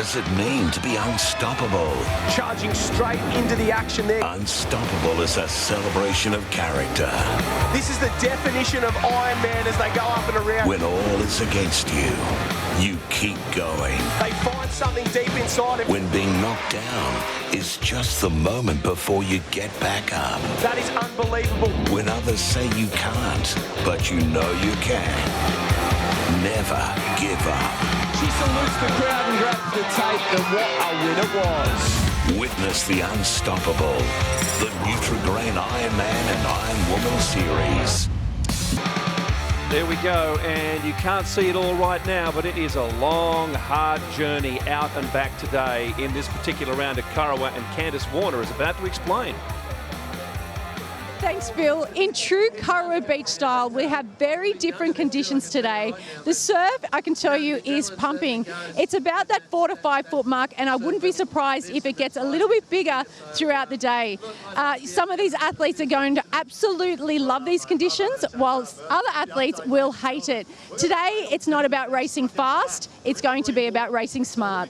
does it mean to be unstoppable? Charging straight into the action there. Unstoppable is a celebration of character. This is the definition of IronMan as they go up and around. When all is against you, you keep going. They find something deep inside him. When being knocked down is just the moment before you get back up. That is unbelievable. When others say you can't, but you know you can. Never give up. She salutes the crowd and grabs the tape, and what a winner was. Witness the unstoppable, the Nutri-Grain IronMan and IronWoman series. There we go, and you can't see it all right now, but it is a long, hard journey out and back today in this particular round at Kurrawa, and Candice Warner is about to explain. Thanks, Bill. In true Kurrawa beach style, we have very different conditions today. The surf, I can tell you, is pumping. It's about that 4 to 5 foot mark, and I wouldn't be surprised if it gets a little bit bigger throughout the day. Some of these athletes are going to absolutely love these conditions, whilst other athletes will hate it. Today, it's not about racing fast, it's going to be about racing smart.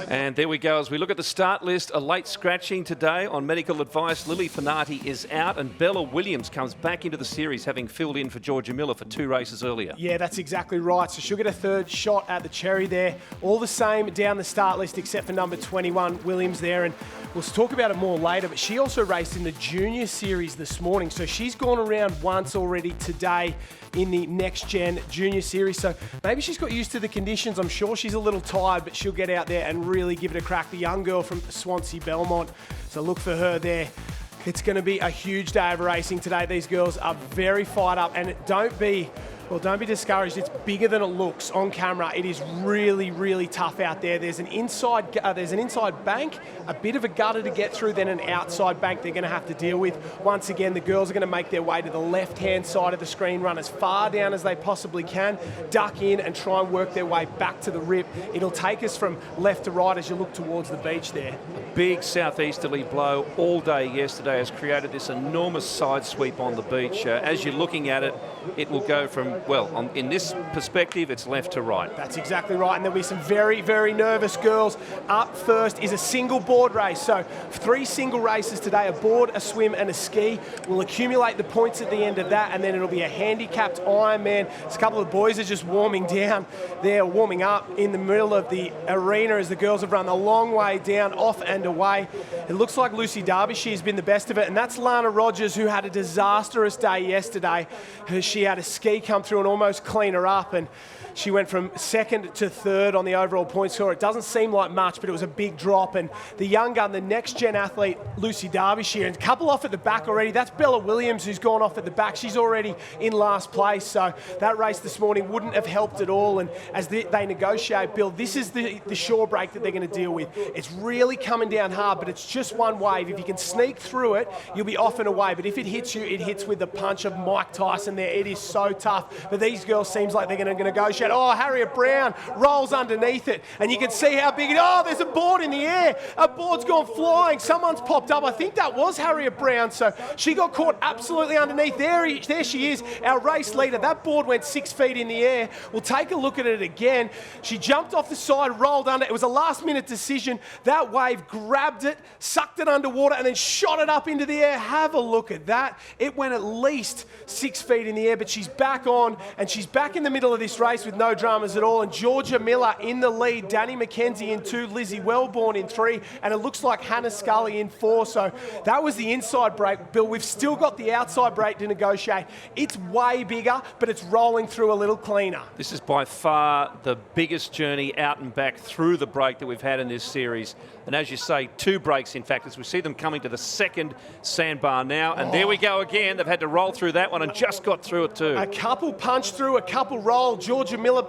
And there we go. As we look at the start list, a late scratching today on medical advice. Lily Finati is out, and Bella Williams comes back into the series, having filled in for Georgia Miller for 2 races earlier. Yeah, that's exactly right. So she'll get a third shot at the cherry there. All the same down the start list, except for number 21, Williams there. And we'll talk about it more later, but she also raced in the junior series this morning. So she's gone around once already today in the next gen junior series. So maybe she's got used to the conditions. I'm sure she's a little tired, but she'll get out there and really give it a crack. The young girl from Swansea Belmont. So look for her there. It's going to be a huge day of racing today. These girls are very fired up, and don't be discouraged. It's bigger than it looks on camera. It is really, really tough out there. There's an inside bank, a bit of a gutter to get through, then an outside bank they're going to have to deal with. Once again, the girls are going to make their way to the left-hand side of the screen, run as far down as they possibly can, duck in and try and work their way back to the rip. It'll take us from left to right as you look towards the beach there. A big southeasterly blow all day yesterday has created this enormous side sweep on the beach. As you're looking at it, it will go from, well, in this perspective, it's left to right. That's exactly right, and there'll be some very, very nervous girls. Up first is a single board race. So 3 single races today, a board, a swim, and a ski. We'll accumulate the points at the end of that, and then it'll be a handicapped Ironman. A couple of boys are just warming down. They're warming up in the middle of the arena as the girls have run a long way down, off and away. It looks like Lucy Derbyshire has been the best of it, and that's Lana Rogers, who had a disastrous day yesterday. She had a ski come through and almost clean her up, and she went from 2nd to 3rd on the overall point score. It doesn't seem like much, but it was a big drop. And the young gun, the next gen athlete, Lucy Derbyshire, and a couple off at the back already. That's Bella Williams, who's gone off at the back. She's already in last place. So that race this morning wouldn't have helped at all. And as they negotiate, Bill, this is the shore break that they're going to deal with. It's really coming down hard, but it's just one wave. If you can sneak through it, you'll be off and away. But if it hits you, it hits with the punch of Mike Tyson there. It is so tough. But these girls seems like they're going to negotiate. Oh, Harriet Brown rolls underneath it, and you can see how big it is. Oh, there's a board in the air. A board's gone flying. Someone's popped up. I think that was Harriet Brown. So she got caught absolutely underneath. There she is, our race leader. That board went 6 feet in the air. We'll take a look at it again. She jumped off the side, rolled under. It was a last-minute decision. That wave grabbed it, sucked it underwater, and then shot it up into the air. Have a look at that. It went at least 6 feet in the air, but she's back on, and she's back in the middle of this race with no dramas at all. And Georgia Miller in the lead, Danny McKenzie in 2, Lizzie Wellborn in 3, and it looks like Hannah Scully in 4. So that was the inside break. Bill, we've still got the outside break to negotiate. It's way bigger, but it's rolling through a little cleaner. This is by far the biggest journey out and back through the break that we've had in this series. And as you say, 2 breaks, in fact, as we see them coming to the 2nd sandbar now. And there we go again. They've had to roll through that one and just got through it too. A couple punched through, a couple rolled. Georgia Miller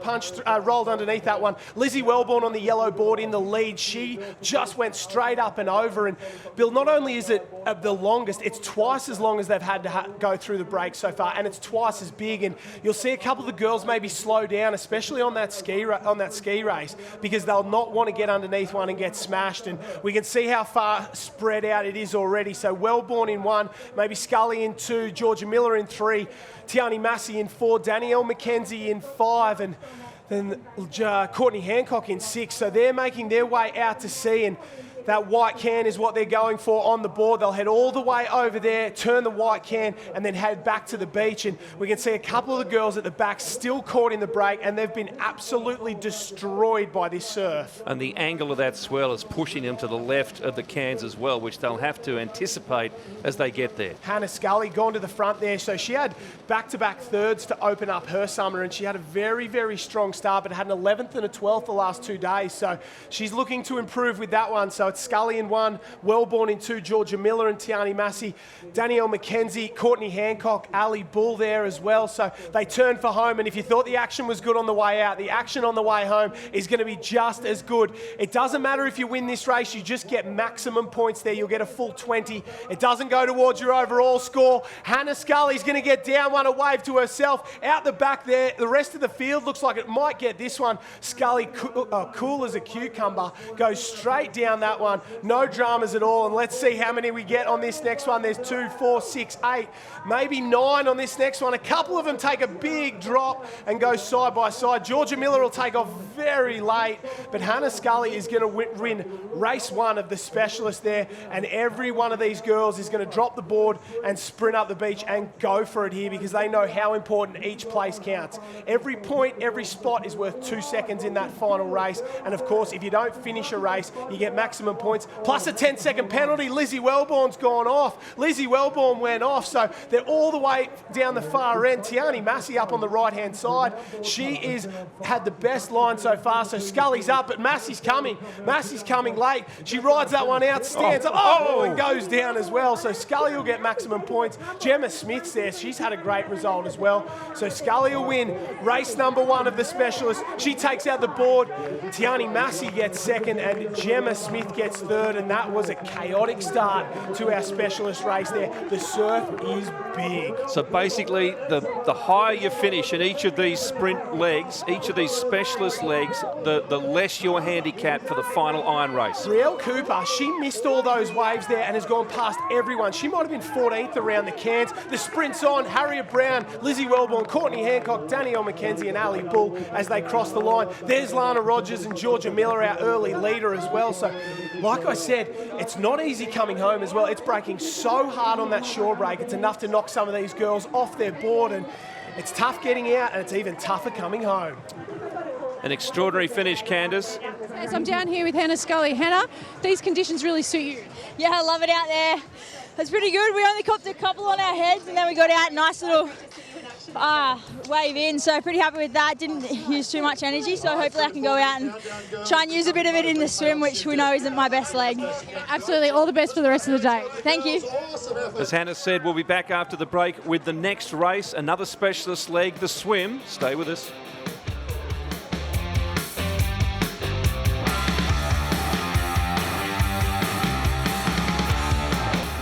rolled underneath that one. Lizzie Wellborn on the yellow board in the lead. She just went straight up and over. And Bill, not only is it the longest, it's twice as long as they've had to go through the break so far, and it's twice as big. And you'll see a couple of the girls maybe slow down, especially on that ski race, because they'll not want to get underneath one and get smashed. And we can see how far spread out it is already. So Wellborn in 1, maybe Scully in 2, Georgia Miller in 3, Tiani Massey in 4, Danielle McKenzie in 5, and Then Courtney Hancock in 6th. So they're making their way out to sea, and that white can is what they're going for on the board. They'll head all the way over there, turn the white can, and then head back to the beach. And we can see a couple of the girls at the back still caught in the break, and they've been absolutely destroyed by this surf. And the angle of that swell is pushing them to the left of the cans as well, which they'll have to anticipate as they get there. Hannah Scully gone to the front there. So she had back-to-back thirds to open up her summer, and she had a very, very strong start, but had an 11th and a 12th the last 2 days. So she's looking to improve with that one. So it's Scully in 1, Wellborn in 2, Georgia Miller and Tiani Massey, Danielle McKenzie, Courtney Hancock, Ali Bull there as well. So they turn for home, and if you thought the action was good on the way out, the action on the way home is going to be just as good. It doesn't matter if you win this race, you just get maximum points there. You'll get a full 20. It doesn't go towards your overall score. Hannah Scully's going to get down one, a wave to herself. Out the back there, the rest of the field looks like it might get this one. Scully, cool as a cucumber, goes straight down that one. No dramas at all, and let's see how many we get on this next one. There's 2, 4, 6, 8, maybe 9 on this next one. A couple of them take a big drop and go side by side. Georgia Miller will take off very late, but Hannah Scully is going to win race 1 of the specialist there, and every one of these girls is going to drop the board and sprint up the beach and go for it here, because they know how important each place counts. Every point, every spot is worth 2 seconds in that final race, and of course, if you don't finish a race, you get maximum points, plus a 10-second penalty. Lizzie Wellborn's gone off. Lizzie Wellborn went off, so they're all the way down the far end. Tiani Massey up on the right-hand side. She had the best line so far, so Scully's up, but Massey's coming. Massey's coming late. She rides that one out, stands up, and goes down as well. So Scully will get maximum points. Gemma Smith's there. She's had a great result as well. So Scully will win race number 1 of the specialist. She takes out the board. Tiani Massey gets 2nd, and Gemma Smith gets 3rd. And that was a chaotic start to our specialist race there. The surf is big. So basically, the higher you finish in each of these sprint legs, each of these specialist legs, the less your handicap for the final iron race. Brielle Cooper, she missed all those waves there and has gone past everyone. She might have been 14th around the cans. The sprint's on. Harriet Brown, Lizzie Wellborn, Courtney Hancock, Danielle McKenzie and Ali Bull as they cross the line. There's Lana Rogers and Georgia Miller, our early leader as well. So, like I said, it's not easy coming home as well. It's breaking so hard on that shore break. It's enough to knock some of these girls off their board, and it's tough getting out, and it's even tougher coming home. An extraordinary finish, Candace. As I'm down here with Hannah Scully. Hannah, these conditions really suit you. Yeah, I love it out there. It's pretty good. We only copped a couple on our heads, and then we got out, nice little wave in, so pretty happy with that. Didn't use too much energy, so hopefully I can go out and try and use a bit of it in the swim, which we know isn't my best leg. Absolutely, all the best for the rest of the day. Thank you. As Hannah said, we'll be back after the break with the next race, another specialist leg, the swim. Stay with us.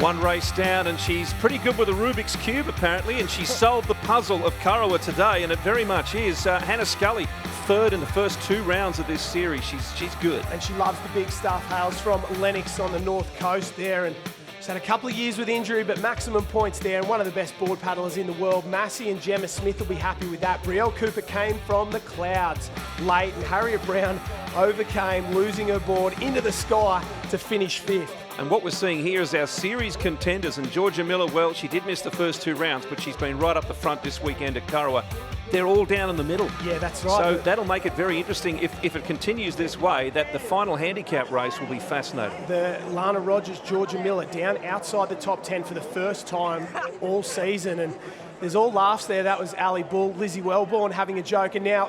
One race down, and she's pretty good with a Rubik's Cube, apparently, and she solved the puzzle of Kurrawa today, and it very much is. Hannah Scully, 3rd in the first 2 rounds of this series. She's good. And she loves the big stuff. Hails from Lennox on the north coast there, and she's had a couple of years with injury, but maximum points there, and one of the best board paddlers in the world. Massey and Gemma Smith will be happy with that. Brielle Cooper came from the clouds late, and Harriet Brown overcame, losing her board into the sky to finish 5th. And what we're seeing here is our series contenders, and Georgia Miller, well, she did miss the first 2 rounds, but she's been right up the front this weekend at Kurrawa. They're all down in the middle. Yeah, that's right. So that'll make it very interesting if it continues this way, that the final handicap race will be fascinating. The Lana Rogers, Georgia Miller down outside the top 10 for the first time all season, and there's all laughs there. That was Ali Bull, Lizzie Wellborn having a joke. And now,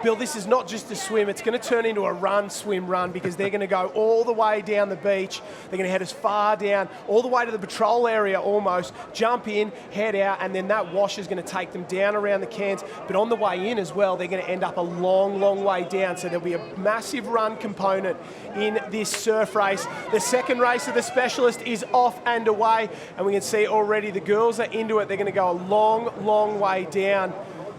Bill, this is not just a swim. It's going to turn into a run, swim, run, because they're going to go all the way down the beach. They're going to head as far down, all the way to the patrol area almost, jump in, head out, and then that wash is going to take them down around the cans. But on the way in as well, they're going to end up a long, long way down. So there'll be a massive run component in this surf race. The second race of the specialist is off and away, and we can see already the girls are into it. They're going to go a long, long way down.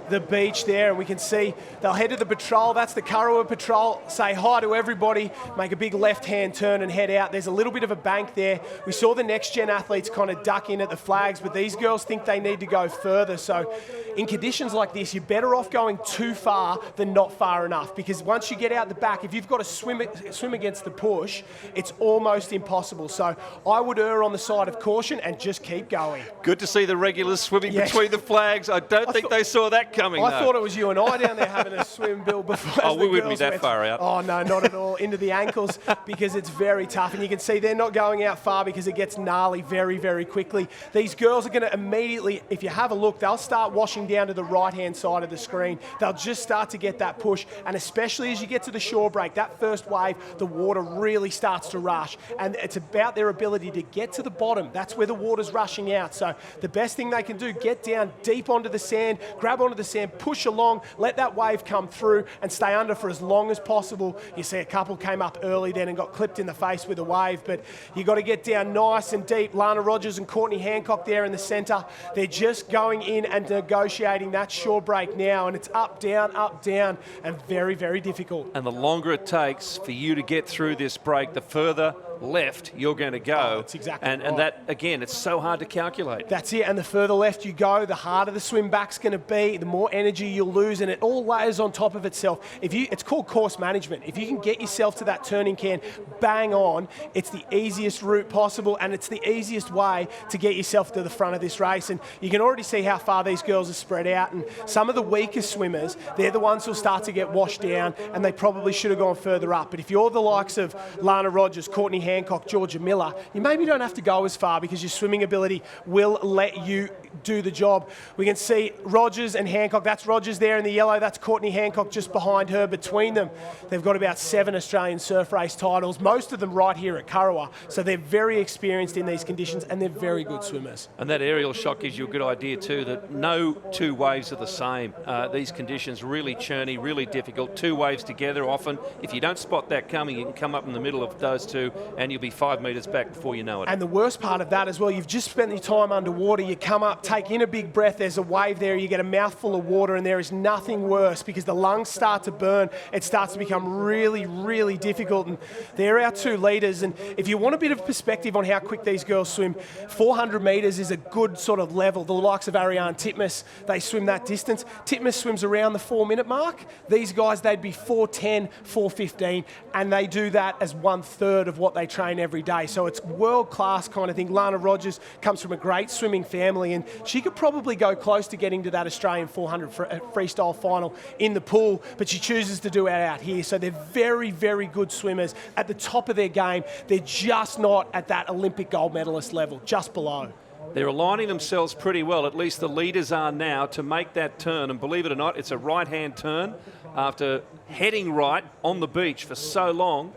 the beach there, and we can see they'll head to the patrol. That's the Kurrawa patrol. Say hi to everybody, make a big left-hand turn and head out. There's a little bit of a bank there. We saw the next-gen athletes kind of duck in at the flags, but these girls think they need to go further. So in conditions like this, you're better off going too far than not far enough, because once you get out the back, if you've got to swim against the push, it's almost impossible. So I would err on the side of caution and just keep going. Good to see the regulars swimming between the flags. I don't think they saw that coming. I thought it was you and I down there having a swim, Bill, before. We wouldn't be that far out. Oh, no, not at all. Into the ankles, because it's very tough. And you can see they're not going out far because it gets gnarly very, very quickly. These girls are going to immediately, if you have a look, they'll start washing down to the right-hand side of the screen. They'll just start to get that push. And especially as you get to the shore break, that first wave, the water really starts to rush. And it's about their ability to get to the bottom. That's where the water's rushing out. So the best thing they can do, get down deep onto the sand, grab onto the sand, push along, let that wave come through and stay under for as long as possible. You see a couple came up early then and got clipped in the face with a wave, but you got to get down nice and deep. Lana Rogers and Courtney Hancock there in the centre. They're just going in and negotiating that shore break now, and it's up, down, and very, very difficult. And the longer it takes for you to get through this break, the further left you're going to go. Oh, that's exactly right. And that, again, it's so hard to calculate. That's it, and the further left you go, the harder the swim back's going to be, the more energy you'll lose, and it all layers on top of itself. It's called course management. If you can get yourself to that turning can bang on, it's the easiest route possible, and it's the easiest way to get yourself to the front of this race. And you can already see how far these girls are spread out, and some of the weaker swimmers, they're the ones who'll start to get washed down, and they probably should have gone further up. But if you're the likes of Lana Rogers, Courtney Hancock, Georgia Miller, you maybe don't have to go as far because your swimming ability will let you do the job. We can see Rogers and Hancock. That's Rogers there in the yellow. That's Courtney Hancock just behind her. Between them, they've got about 7 Australian surf race titles, most of them right here at Kurrawa. So they're very experienced in these conditions, and they're very good swimmers. And that aerial shot gives you a good idea too, that no two waves are the same. These conditions really churny, really difficult. 2 waves together often. If you don't spot that coming, you can come up in the middle of those 2 and you'll be 5 metres back before you know it. And the worst part of that as well, you've just spent your time underwater, you come up, take in a big breath, there's a wave there, you get a mouthful of water, and there is nothing worse because the lungs start to burn. It starts to become really, really difficult, and they're our 2 leaders. And if you want a bit of perspective on how quick these girls swim, 400 metres is a good sort of level. The likes of Ariane Titmus, they swim that distance. Titmus swims around the 4-minute mark. These guys, they'd be 4:10, 4:15, and they do that as 1/3 of what they train every day. So it's world-class kind of thing. Lana Rogers comes from a great swimming family, and she could probably go close to getting to that Australian 400 freestyle final in the pool, but she chooses to do it out here. So they're very, very good swimmers at the top of their game. They're just not at that Olympic gold medalist level, just below. They're aligning themselves pretty well, at least the leaders are now, to make that turn. And believe it or not, it's a right-hand turn after heading right on the beach for so long.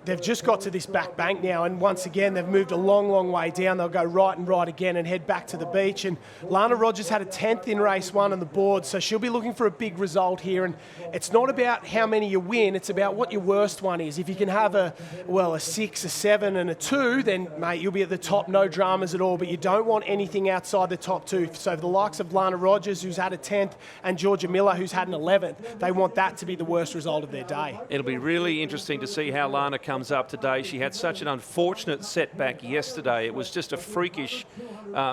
They've just got to this back bank now, and once again, they've moved a long, long way down. They'll go right and right again and head back to the beach. And Lana Rogers had a 10th in race 1 on the board, so she'll be looking for a big result here. And it's not about how many you win, it's about what your worst one is. If you can have a 6, a 7, and a 2, then, mate, you'll be at the top, no dramas at all. But you don't want anything outside the top 2. So the likes of Lana Rogers, who's had a 10th, and Georgia Miller, who's had an 11th, they want that to be the worst result of their day. It'll be really interesting to see how Lana comes up today. She had such an unfortunate setback yesterday. It was just a freakish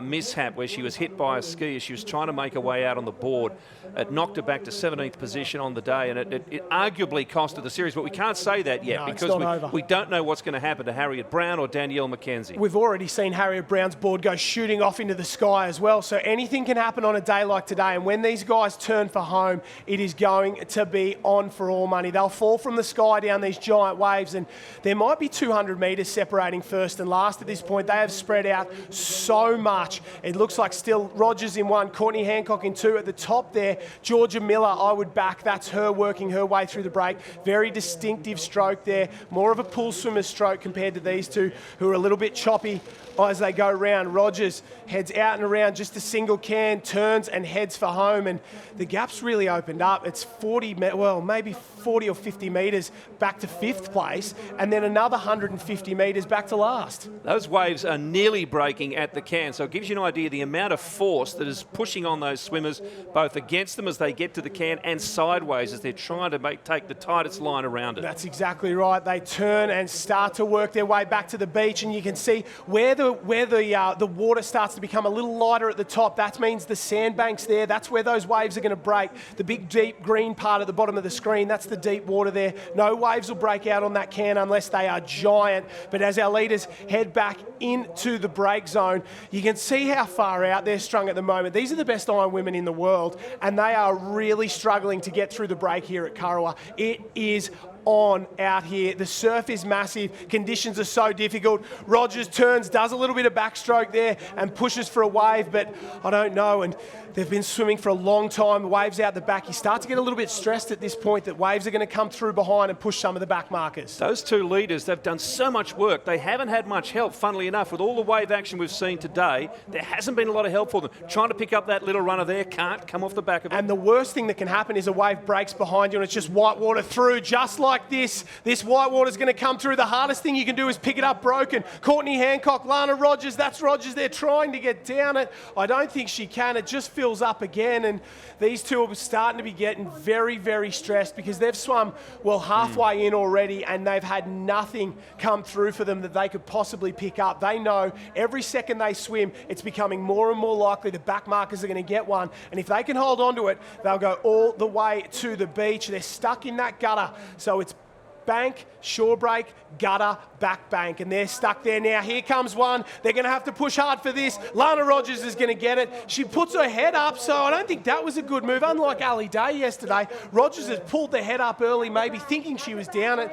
mishap where she was hit by a ski as she was trying to make her way out on the board. It knocked her back to 17th position on the day, and it arguably cost her the series, but we can't say that yet because we don't know what's going to happen to Harriet Brown or Danielle McKenzie. We've already seen Harriet Brown's board go shooting off into the sky as well, so anything can happen on a day like today, and when these guys turn for home, it is going to be on for all money. They'll fall from the sky down these giant waves, and there might be 200 metres separating first and last at this point. They have spread out so much. It looks like still Rogers in 1, Courtney Hancock in 2. At the top there, Georgia Miller, I would back. That's her working her way through the break. Very distinctive stroke there. More of a pool swimmer's stroke compared to these 2 who are a little bit choppy as they go round. Rogers heads out and around just a single can, turns and heads for home, and the gap's really opened up. It's 40, well, maybe 40 or 50 metres back to 5th place, and then another 150 metres back to last. Those waves are nearly breaking at the can, so it gives you an idea of the amount of force that is pushing on those swimmers, both against them as they get to the can and sideways as they're trying to take the tightest line around it. That's exactly right. They turn and start to work their way back to the beach, and you can see where the water starts to become a little lighter at the top. That means the sandbanks there. That's where those waves are going to break. The big deep green part at the bottom of the screen, that's the deep water there. No waves will break out on that can unless they are giant. But as our leaders head back into the break zone, you can see how far out they're strung at the moment. These are the best iron women in the world, and they are really struggling to get through the break here at Kurrawa. It is on out here. The surf is massive. Conditions are so difficult. Rogers turns, does a little bit of backstroke there and pushes for a wave, but I don't know. And they've been swimming for a long time. The waves out the back. You start to get a little bit stressed at this point that waves are going to come through behind and push some of the back markers. Those two leaders, they've done so much work. They haven't had much help, funnily enough. With all the wave action we've seen today, there hasn't been a lot of help for them. Trying to pick up that little runner there, can't come off the back of it. And the worst thing that can happen is a wave breaks behind you and it's just white water through, just like this. This white water is going to come through. The hardest thing you can do is pick it up broken. Courtney Hancock, Lana Rogers, that's Rogers. They're trying to get down it. I don't think she can. It just fills up again. And these two are starting to be getting very, very stressed because they've swum, well, halfway in already and they've had nothing come through for them that they could possibly pick up. They know every second they swim, it's becoming more and more likely the back markers are going to get one. And if they can hold on to it, they'll go all the way to the beach. They're stuck in that gutter. So it's bank, shore break, gutter, back bank, and they're stuck there now. Here comes one. They're going to have to push hard for this. Lana Rogers is going to get it. She puts her head up, so I don't think that was a good move. Unlike Ali Day yesterday, Rogers has pulled the head up early, maybe thinking she was down it.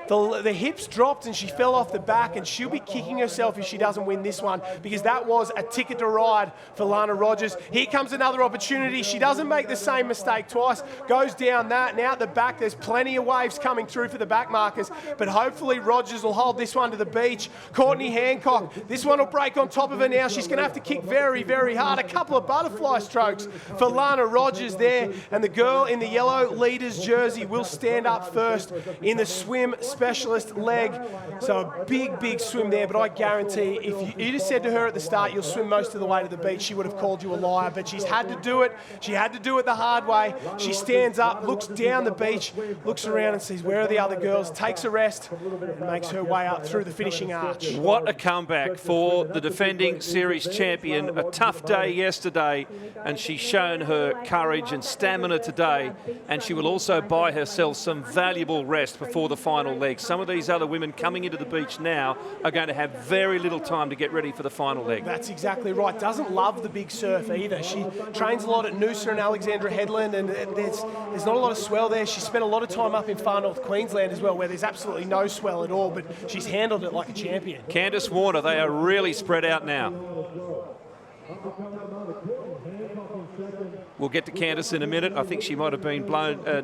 The hips dropped and she fell off the back, and she'll be kicking herself if she doesn't win this one because that was a ticket to ride for Lana Rogers. Here comes another opportunity. She doesn't make the same mistake twice. Goes down that. Now at the back, there's plenty of waves coming through for the back markers, but hopefully Rogers will hold this one to the beach. Courtney Hancock, this one will break on top of her now. She's going to have to kick very, very hard. A couple of butterfly strokes for Lana Rogers there, and the girl in the yellow leader's jersey will stand up first in the swim specialist leg. So a big, big swim there, but I guarantee if you just said to her at the start you'll swim most of the way to the beach, she would have called you a liar, but she's had to do it. She had to do it the hard way. She stands up, looks down the beach, looks around and sees where are the other girls, takes a rest and makes her way up through the finishing arch. What a comeback for the defending series champion. A tough day yesterday, and she's shown her courage and stamina today, and she will also buy herself some valuable rest before the final leg. Some of these other women coming into the beach now are going to have very little time to get ready for the final leg. That's exactly right. Doesn't love the big surf either. She trains a lot at Noosa and Alexandra Headland, and there's not a lot of swell there. She spent a lot of time up in far north Queensland as well, where there's absolutely no swell at all, but she's handled it like a champion. Candice Warner, they are really spread out now. We'll get to Candice in a minute. I think she might have been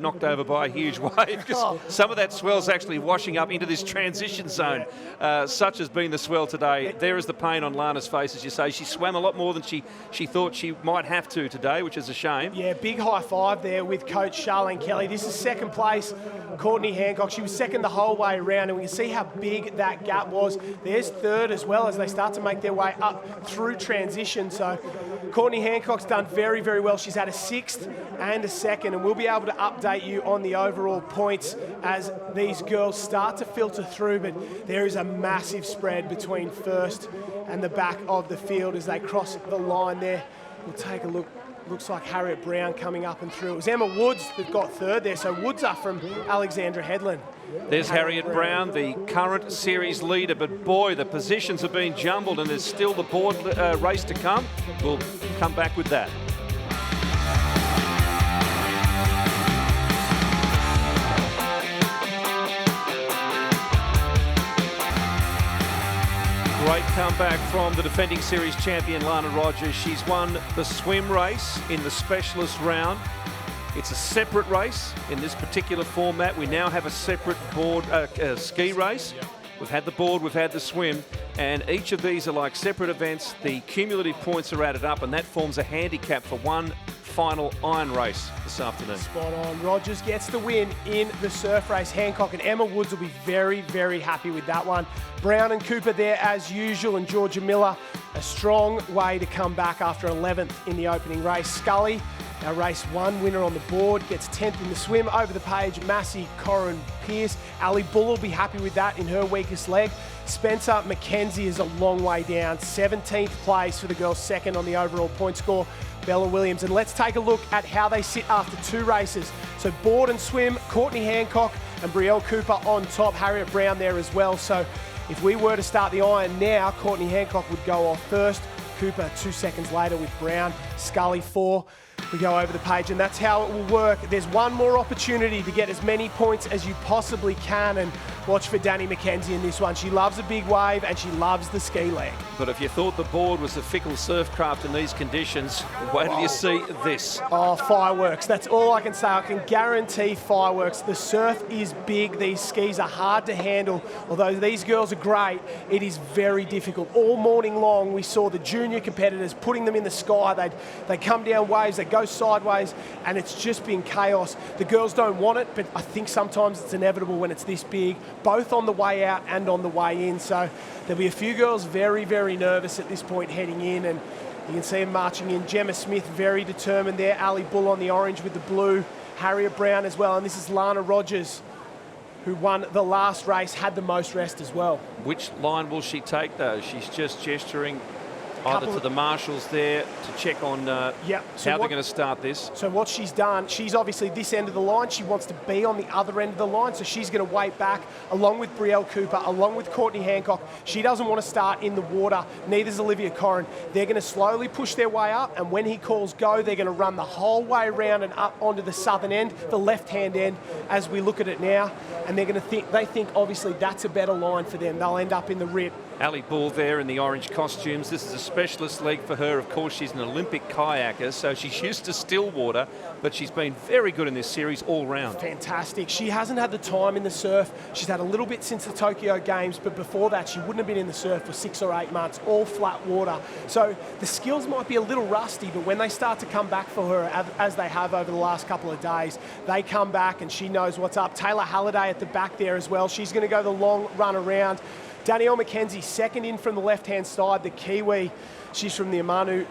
knocked over by a huge wave because some of that swell's actually washing up into this transition zone. Such has been the swell today. There is the pain on Lana's face, as you say. She swam a lot more than she thought she might have to today, which is a shame. Yeah, big high five there with Coach Charlene Kelly. This is second place. Courtney Hancock, she was second the whole way around, and we can see how big that gap was. There's third as well as they start to make their way up through transition. So Courtney Hancock's done very, very well. She's had a sixth and a second, and we'll be able to update you on the overall points as these girls start to filter through, but there is a massive spread between first and the back of the field as they cross the line there. We'll take a look. Looks like Harriet Brown coming up and through. It was Emma Woods that got third there, so Woods up from Alexandra Headland. There's Harriet Brown, the current series leader, but boy, the positions have been jumbled and there's still the board race to come. We'll come back with that. Great comeback from the defending series champion Lana Rogers. She's won the swim race in the specialist round. It's a separate race in this particular format. We now have a separate board ski race. We've had the board, we've had the swim, and each of these are like separate events. The cumulative points are added up, and that forms a handicap for one final iron race this afternoon. Spot on. Rogers gets the win in the surf race. Hancock and Emma Woods will be very, very happy with that one. Brown and Cooper there as usual, and Georgia Miller, a strong way to come back after 11th in the opening race. Scully, our race 1 winner on the board, gets 10th in the swim. Over the page, Massey, Corin, Pierce. Ali Bull will be happy with that in her weakest leg. Spencer McKenzie is a long way down. 17th place for the girls, second on the overall point score. Bella Williams. And let's take a look at how they sit after 2 races. So board and swim, Courtney Hancock and Brielle Cooper on top. Harriet Brown there as well. So if we were to start the iron now, Courtney Hancock would go off first. Cooper 2 seconds later with Brown. Scully 4. We go over the page, and that's how it will work. There's one more opportunity to get as many points as you possibly can, and watch for Danny McKenzie in this one. She loves a big wave and she loves the ski leg. But if you thought the board was a fickle surf craft in these conditions, wait till you see this. Oh, fireworks. That's all I can say. I can guarantee fireworks. The surf is big. These skis are hard to handle. Although these girls are great, it is very difficult. All morning long, we saw the junior competitors putting them in the sky. They'd come down waves, they'd go sideways, and it's just been chaos. The girls don't want it, but I think sometimes it's inevitable when it's this big, both on the way out and on the way in. So there'll be a few girls very, very nervous at this point heading in, and you can see them marching in. Gemma Smith very determined there. Ali Bull on the orange with the blue. Harriet Brown as well, and this is Lana Rogers, who won the last race, had the most rest as well. Which line will she take though? She's just gesturing either to the marshals there to check on how they're going to start this. So what she's done, she's obviously this end of the line. She wants to be on the other end of the line, so she's going to wait back along with Brielle Cooper, along with Courtney Hancock. She doesn't want to start in the water, neither does Olivia Corrin. They're going to slowly push their way up, and when he calls go, they're going to run the whole way around and up onto the southern end, the left-hand end, as we look at it now. And they're going to they think obviously that's a better line for them. They'll end up in the rip. Ali Bull there in the orange costumes. This is a specialist leg for her. Of course, she's an Olympic kayaker, so she's used to still water, but she's been very good in this series all round. Fantastic. She hasn't had the time in the surf. She's had a little bit since the Tokyo Games, but before that, she wouldn't have been in the surf for 6 or 8 months, all flat water. So the skills might be a little rusty, but when they start to come back for her, as they have over the last couple of days, they come back and she knows what's up. Taylor Halliday at the back there as well. She's going to go the long run around. Danielle McKenzie second in from the left-hand side, the Kiwi. She's from the Amanu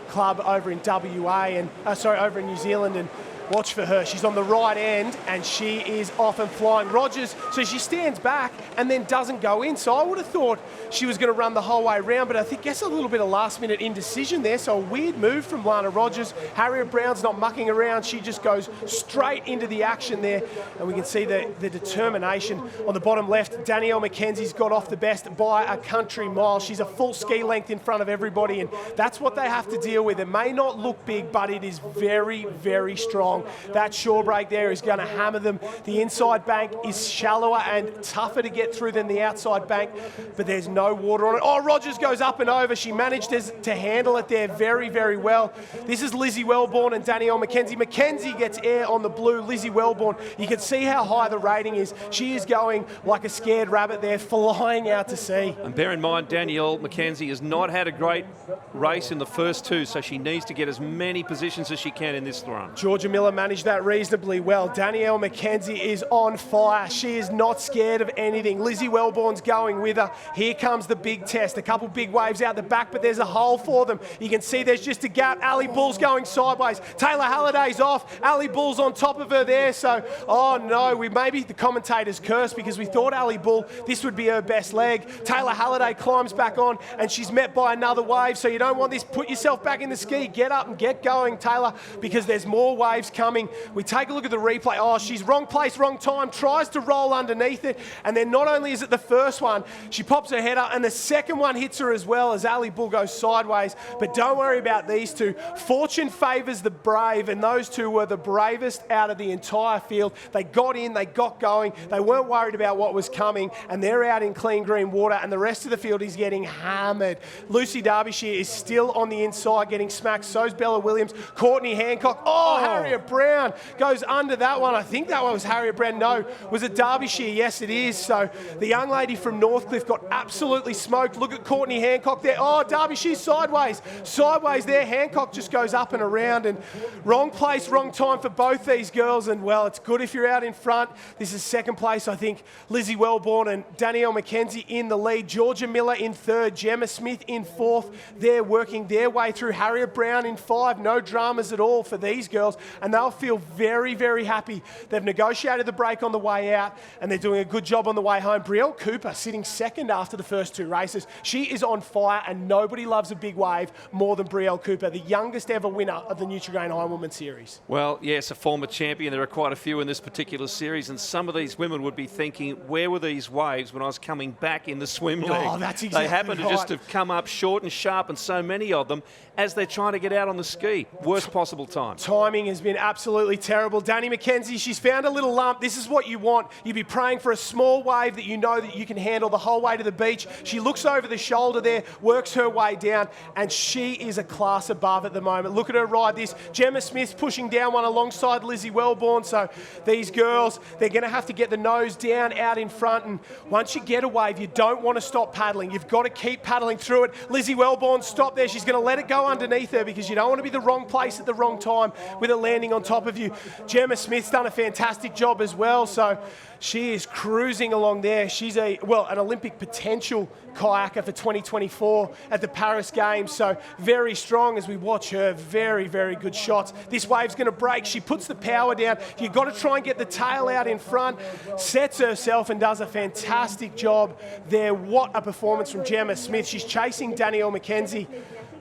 club over in WA and over in New Zealand, and watch for her. She's on the right end and she is off and flying. Rogers, so she stands back and then doesn't go in. So I would have thought she was going to run the whole way around, but I think guess a little bit of last-minute indecision there. So a weird move from Lana Rogers. Harriet Brown's not mucking around. She just goes straight into the action there, and we can see the determination on the bottom left. Danielle McKenzie's got off the best by a country mile. She's a full ski length in front of everybody, and that's what they have to deal with. It may not look big, but it is very, very strong. That shore break there is going to hammer them. The inside bank is shallower and tougher to get through than the outside bank, but there's no water on it. Oh, Rogers goes up and over. She managed to handle it there very, very well. This is Lizzie Wellborn and Danielle McKenzie. McKenzie gets air on the blue. Lizzie Wellborn, you can see how high the rating is. She is going like a scared rabbit there, flying out to sea. And bear in mind, Danielle McKenzie has not had a great race in the first 2, so she needs to get as many positions as she can in this run. Georgia Miller managed that reasonably well. Danielle McKenzie is on fire. She is not scared of anything. Lizzie Wellborn's going with her. Here comes the big test. A couple big waves out the back, but there's a hole for them. You can see there's just a gap. Ali Bull's going sideways. Taylor Halliday's off. Ali Bull's on top of her there. So, oh no, maybe the commentators cursed because we thought Ali Bull, this would be her best leg. Taylor Halliday climbs back on and she's met by another wave. So you don't want this. Put yourself back in the ski. Get up and get going, Taylor, because there's more waves coming. We take a look at the replay. Oh, she's wrong place, wrong time, tries to roll underneath it, and then not only is it the first one, she pops her head up, and the second one hits her as well as Ali Bull goes sideways. But don't worry about these two. Fortune favours the brave, and those two were the bravest out of the entire field. They got in, they got going, they weren't worried about what was coming, and they're out in clean green water, and the rest of the field is getting hammered. Lucy Derbyshire is still on the inside getting smacked, so's Bella Williams. Courtney Hancock, Harriet Harriet Brown goes under that one. I think that one was Harriet Brown. No, was it Derbyshire? Yes, it is. So the young lady from Northcliffe got absolutely smoked. Look at Courtney Hancock there. Oh, Derbyshire sideways. Sideways there. Hancock just goes up and around, and wrong place, wrong time for both these girls. And, well, it's good if you're out in front. This is second place, I think. Lizzie Wellborn and Danielle McKenzie in the lead. Georgia Miller in third. Gemma Smith in fourth. They're working their way through. Harriet Brown in five. No dramas at all for these girls, and they'll feel very, very happy. They've negotiated the break on the way out, and they're doing a good job on the way home. Brielle Cooper sitting second after the first two races. She is on fire, and nobody loves a big wave more than Brielle Cooper, the youngest ever winner of the Nutri-Grain IronWoman series. Well, yes, a former champion. There are quite a few in this particular series, and some of these women would be thinking, where were these waves when I was coming back in the swim league? Oh, that's exactly They happen to just have come up short and sharp, and so many of them, as they're trying to get out on the ski. Worst possible time. Timing has been absolutely terrible. Danny McKenzie, she's found a little lump. This is what you want. You'd be praying for a small wave that you know that you can handle the whole way to the beach. She looks over the shoulder there, works her way down, and she is a class above at the moment. Look at her ride this. Gemma Smith's pushing down one alongside Lizzie Wellborn. So these girls, they're going to have to get the nose down out in front. And once you get a wave, you don't want to stop paddling. You've got to keep paddling through it. Lizzie Wellborn stopped there. She's going to let it go underneath her because you don't want to be the wrong place at the wrong time with it landing on top of you. Gemma Smith's done a fantastic job as well. So she is cruising along there. She's an Olympic potential kayaker for 2024 at the Paris Games. So very strong as we watch her. Very, very good shots. This wave's going to break. She puts the power down. You've got to try and get the tail out in front. Sets herself and does a fantastic job there. What a performance from Gemma Smith. She's chasing Danielle McKenzie,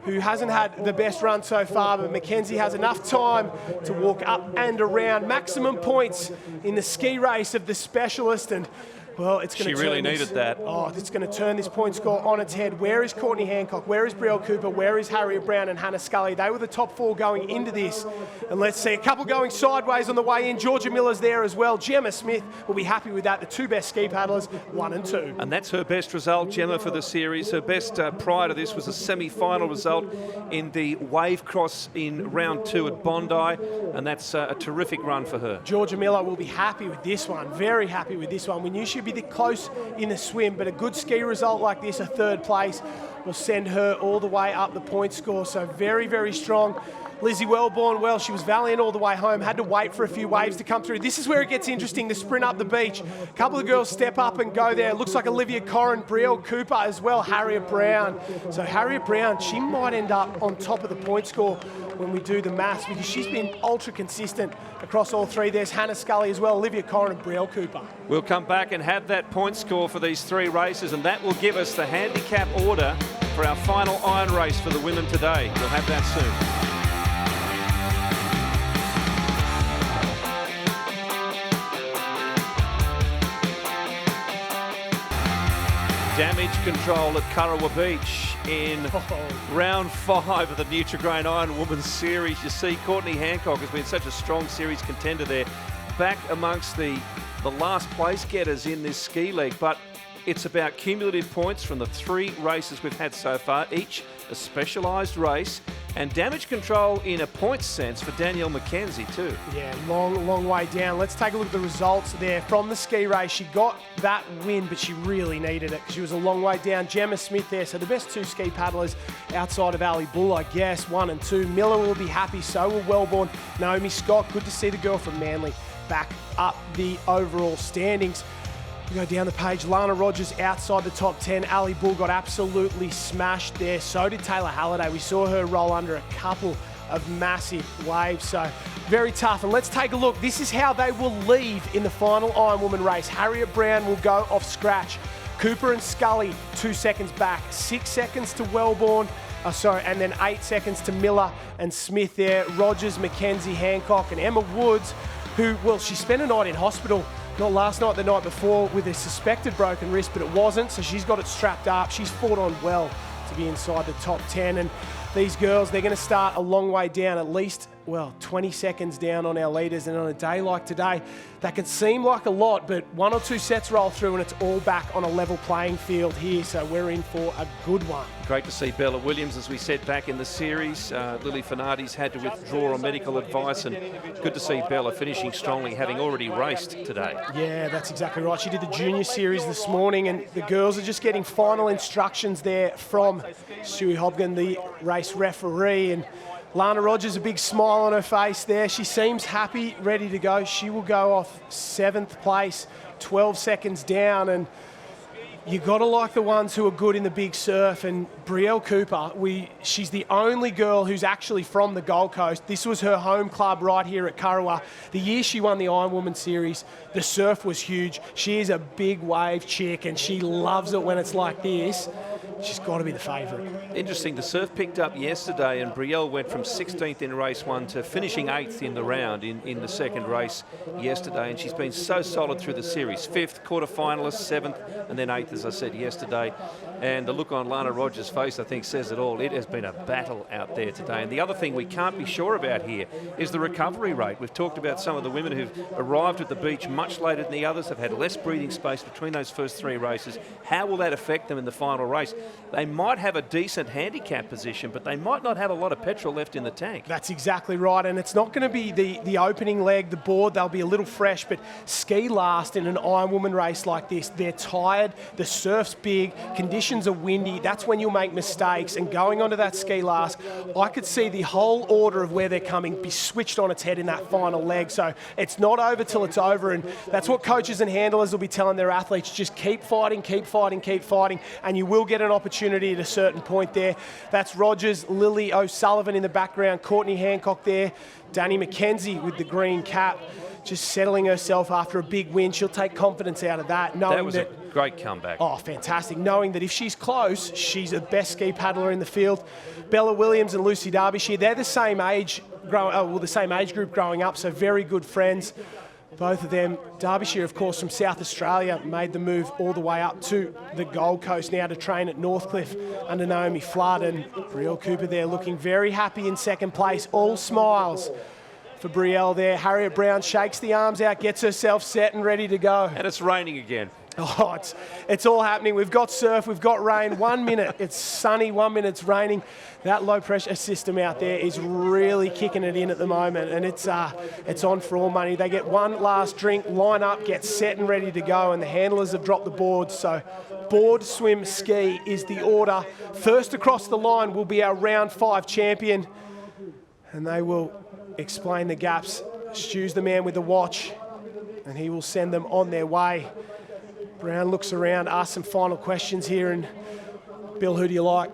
who hasn't had the best run so far, but McKenzie has enough time to walk up and around. Maximum points in the ski race of the specialist, and well, it's going to turn. She really needed that. Oh, it's going to turn this point score on its head. Where is Courtney Hancock? Where is Brielle Cooper? Where is Harriet Brown and Hannah Scully? They were the top four going into this. And let's see, a couple going sideways on the way in. Georgia Miller's there as well. Gemma Smith will be happy with that. The two best ski paddlers, 1 and 2. And that's her best result, Gemma, for the series. Her best prior to this was a semi-final result in the wave cross in round 2 at Bondi, and that's a terrific run for her. Georgia Miller will be happy with this one, very happy with this one. We knew she'd be close in the swim, but a good ski result like this, a third place, will send her all the way up the point score. So very, very strong. Lizzie Wellborn, well, she was valiant all the way home, had to wait for a few waves to come through. This is where it gets interesting, the sprint up the beach. A couple of girls step up and go there. It looks like Olivia Corrin, Brielle Cooper as well, Harriet Brown. So Harriet Brown, she might end up on top of the point score when we do the maths, because she's been ultra consistent across all three. There's Hannah Scully as well, Olivia Corrin and Brielle Cooper. We'll come back and have that point score for these 3 races, and that will give us the handicap order for our final iron race for the women today. We'll have that soon. Damage control at Kurrawa Beach in round 5 of the Nutri-Grain IronWoman series. You see Courtney Hancock has been such a strong series contender there, back amongst the last place getters in this ski league, but it's about cumulative points from the 3 races we've had so far, each a specialised race, and damage control in a points sense for Danielle McKenzie too. Yeah, long way down. Let's take a look at the results there from the ski race. She got that win, but she really needed it because she was a long way down. Gemma Smith there, so the best 2 ski paddlers outside of Ali Bull, I guess, 1 and 2. Miller will be happy, so will Wellborn. Naomi Scott, good to see the girl from Manly back up the overall standings. We go down the page, Lana Rogers outside the top 10. Ali Bull got absolutely smashed there. So did Taylor Halliday. We saw her roll under a couple of massive waves. So very tough. And let's take a look. This is how they will leave in the final IronWoman race. Harriet Brown will go off scratch. Cooper and Scully 2 seconds back. 6 seconds to Wellborn. And then 8 seconds to Miller and Smith there. Rogers, McKenzie, Hancock, and Emma Woods, who, well, she spent a night in hospital. Not last night, the night before, with a suspected broken wrist, but it wasn't, so she's got it strapped up. She's fought on well to be inside the top 10. And these girls, they're going to start a long way down, at least, well, 20 seconds down on our leaders. And on a day like today, that could seem like a lot, but 1 or 2 sets roll through and it's all back on a level playing field here. So we're in for a good one. Great to see Bella Williams, as we said back in the series. Lily Fernandes had to withdraw on medical advice, and good to see Bella finishing strongly, having already raced today. Yeah, that's exactly right. She did the junior series this morning, and the girls are just getting final instructions there from Stewie Hobgon, the race referee. And Lana Rogers, a big smile on her face there. She seems happy, ready to go. She will go off 7th place, 12 seconds down, and you got to like the ones who are good in the big surf. And Brielle Cooper, she's the only girl who's actually from the Gold Coast. This was her home club right here at Kurrawa. The year she won the IronWoman series, the surf was huge. She is a big wave chick, and she loves it when it's like this. She's got to be the favourite. Interesting, the surf picked up yesterday, and Brielle went from 16th in race 1 to finishing 8th in the round in the second race yesterday, and she's been so solid through the series. 5th, quarter-finalist, 7th, and then 8th, as I said yesterday. And the look on Lana Rogers' face, I think, says it all. It has been a battle out there today. And the other thing we can't be sure about here is the recovery rate. We've talked about some of the women who've arrived at the beach much later than the others, have had less breathing space between those first 3 races. How will that affect them in the final race? They might have a decent handicap position, but they might not have a lot of petrol left in the tank. That's exactly right, and it's not going to be the opening leg, the board. They'll be a little fresh, but ski last in an IronWoman race like this. They're tired, the surf's big, conditions are windy. That's when you'll make mistakes, and going onto that ski last, I could see the whole order of where they're coming be switched on its head in that final leg. So it's not over till it's over, and that's what coaches and handlers will be telling their athletes. Just keep fighting, keep fighting, keep fighting, and you will get an opportunity at a certain point there. That's Rogers, Lily O'Sullivan in the background, Courtney Hancock there, Danny McKenzie with the green cap, just settling herself after a big win. She'll take confidence out of that, knowing that was a great comeback. Oh, fantastic. Knowing that if she's close, she's the best ski paddler in the field. Bella Williams and Lucy Derbyshire, they're the same age, the same age group growing up, so very good friends. Both of them. Derbyshire, of course, from South Australia, made the move all the way up to the Gold Coast now to train at Northcliffe under Naomi Flood. And Brielle Cooper there looking very happy in second place. All smiles for Brielle there. Harriet Brown shakes the arms out, gets herself set and ready to go. And it's raining again. Oh, it's all happening. We've got surf, we've got rain. 1 minute it's sunny, 1 minute it's raining. That low pressure system out there is really kicking it in at the moment, and it's on for all money. They get one last drink, line up, get set and ready to go, and the handlers have dropped the boards. So board, swim, ski is the order. First across the line will be our round 5 champion, and they will explain the gaps. Stu's the man with the watch, and he will send them on their way. Brown looks around, asks some final questions here, and Bill, who do you like?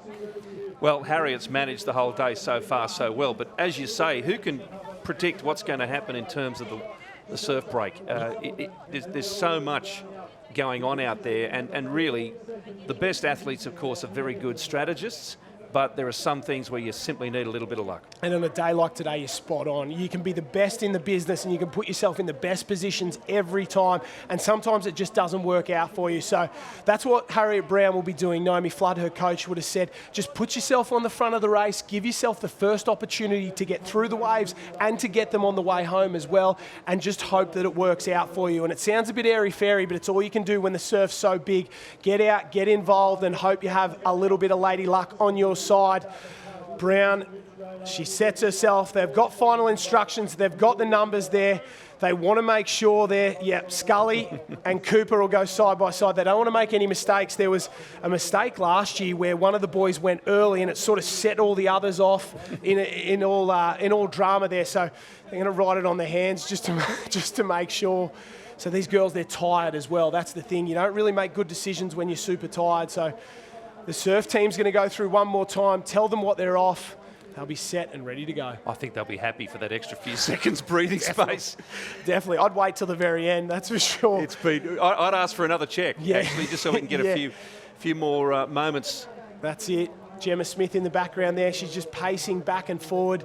Well, Harriet's managed the whole day so far so well, but as you say, who can predict what's going to happen in terms of the surf break? There's so much going on out there, and really the best athletes, of course, are very good strategists, but there are some things where you simply need a little bit of luck. And on a day like today, you're spot on. You can be the best in the business and you can put yourself in the best positions every time, and sometimes it just doesn't work out for you. So that's what Harriet Brown will be doing. Naomi Flood, her coach, would have said, just put yourself on the front of the race, give yourself the first opportunity to get through the waves and to get them on the way home as well, and just hope that it works out for you. And it sounds a bit airy-fairy, but it's all you can do when the surf's so big. Get out, get involved, and hope you have a little bit of lady luck on your side. Brown, she sets herself. They've got final instructions. They've got the numbers there. They want to make sure Scully and Cooper will go side by side. They don't want to make any mistakes. There was a mistake last year where one of the boys went early and it sort of set all the others off in all drama there. So they're going to write it on their hands just to make sure. So these girls, they're tired as well. That's the thing. You don't really make good decisions when you're super tired. So the surf team's going to go through one more time, tell them what they're off. They'll be set and ready to go. I think they'll be happy for that extra few seconds breathing space. Definitely. I'd wait till the very end, that's for sure. It's been. I'd ask for another check, actually, just so we can get a few more moments. That's it. Gemma Smith in the background there. She's just pacing back and forward.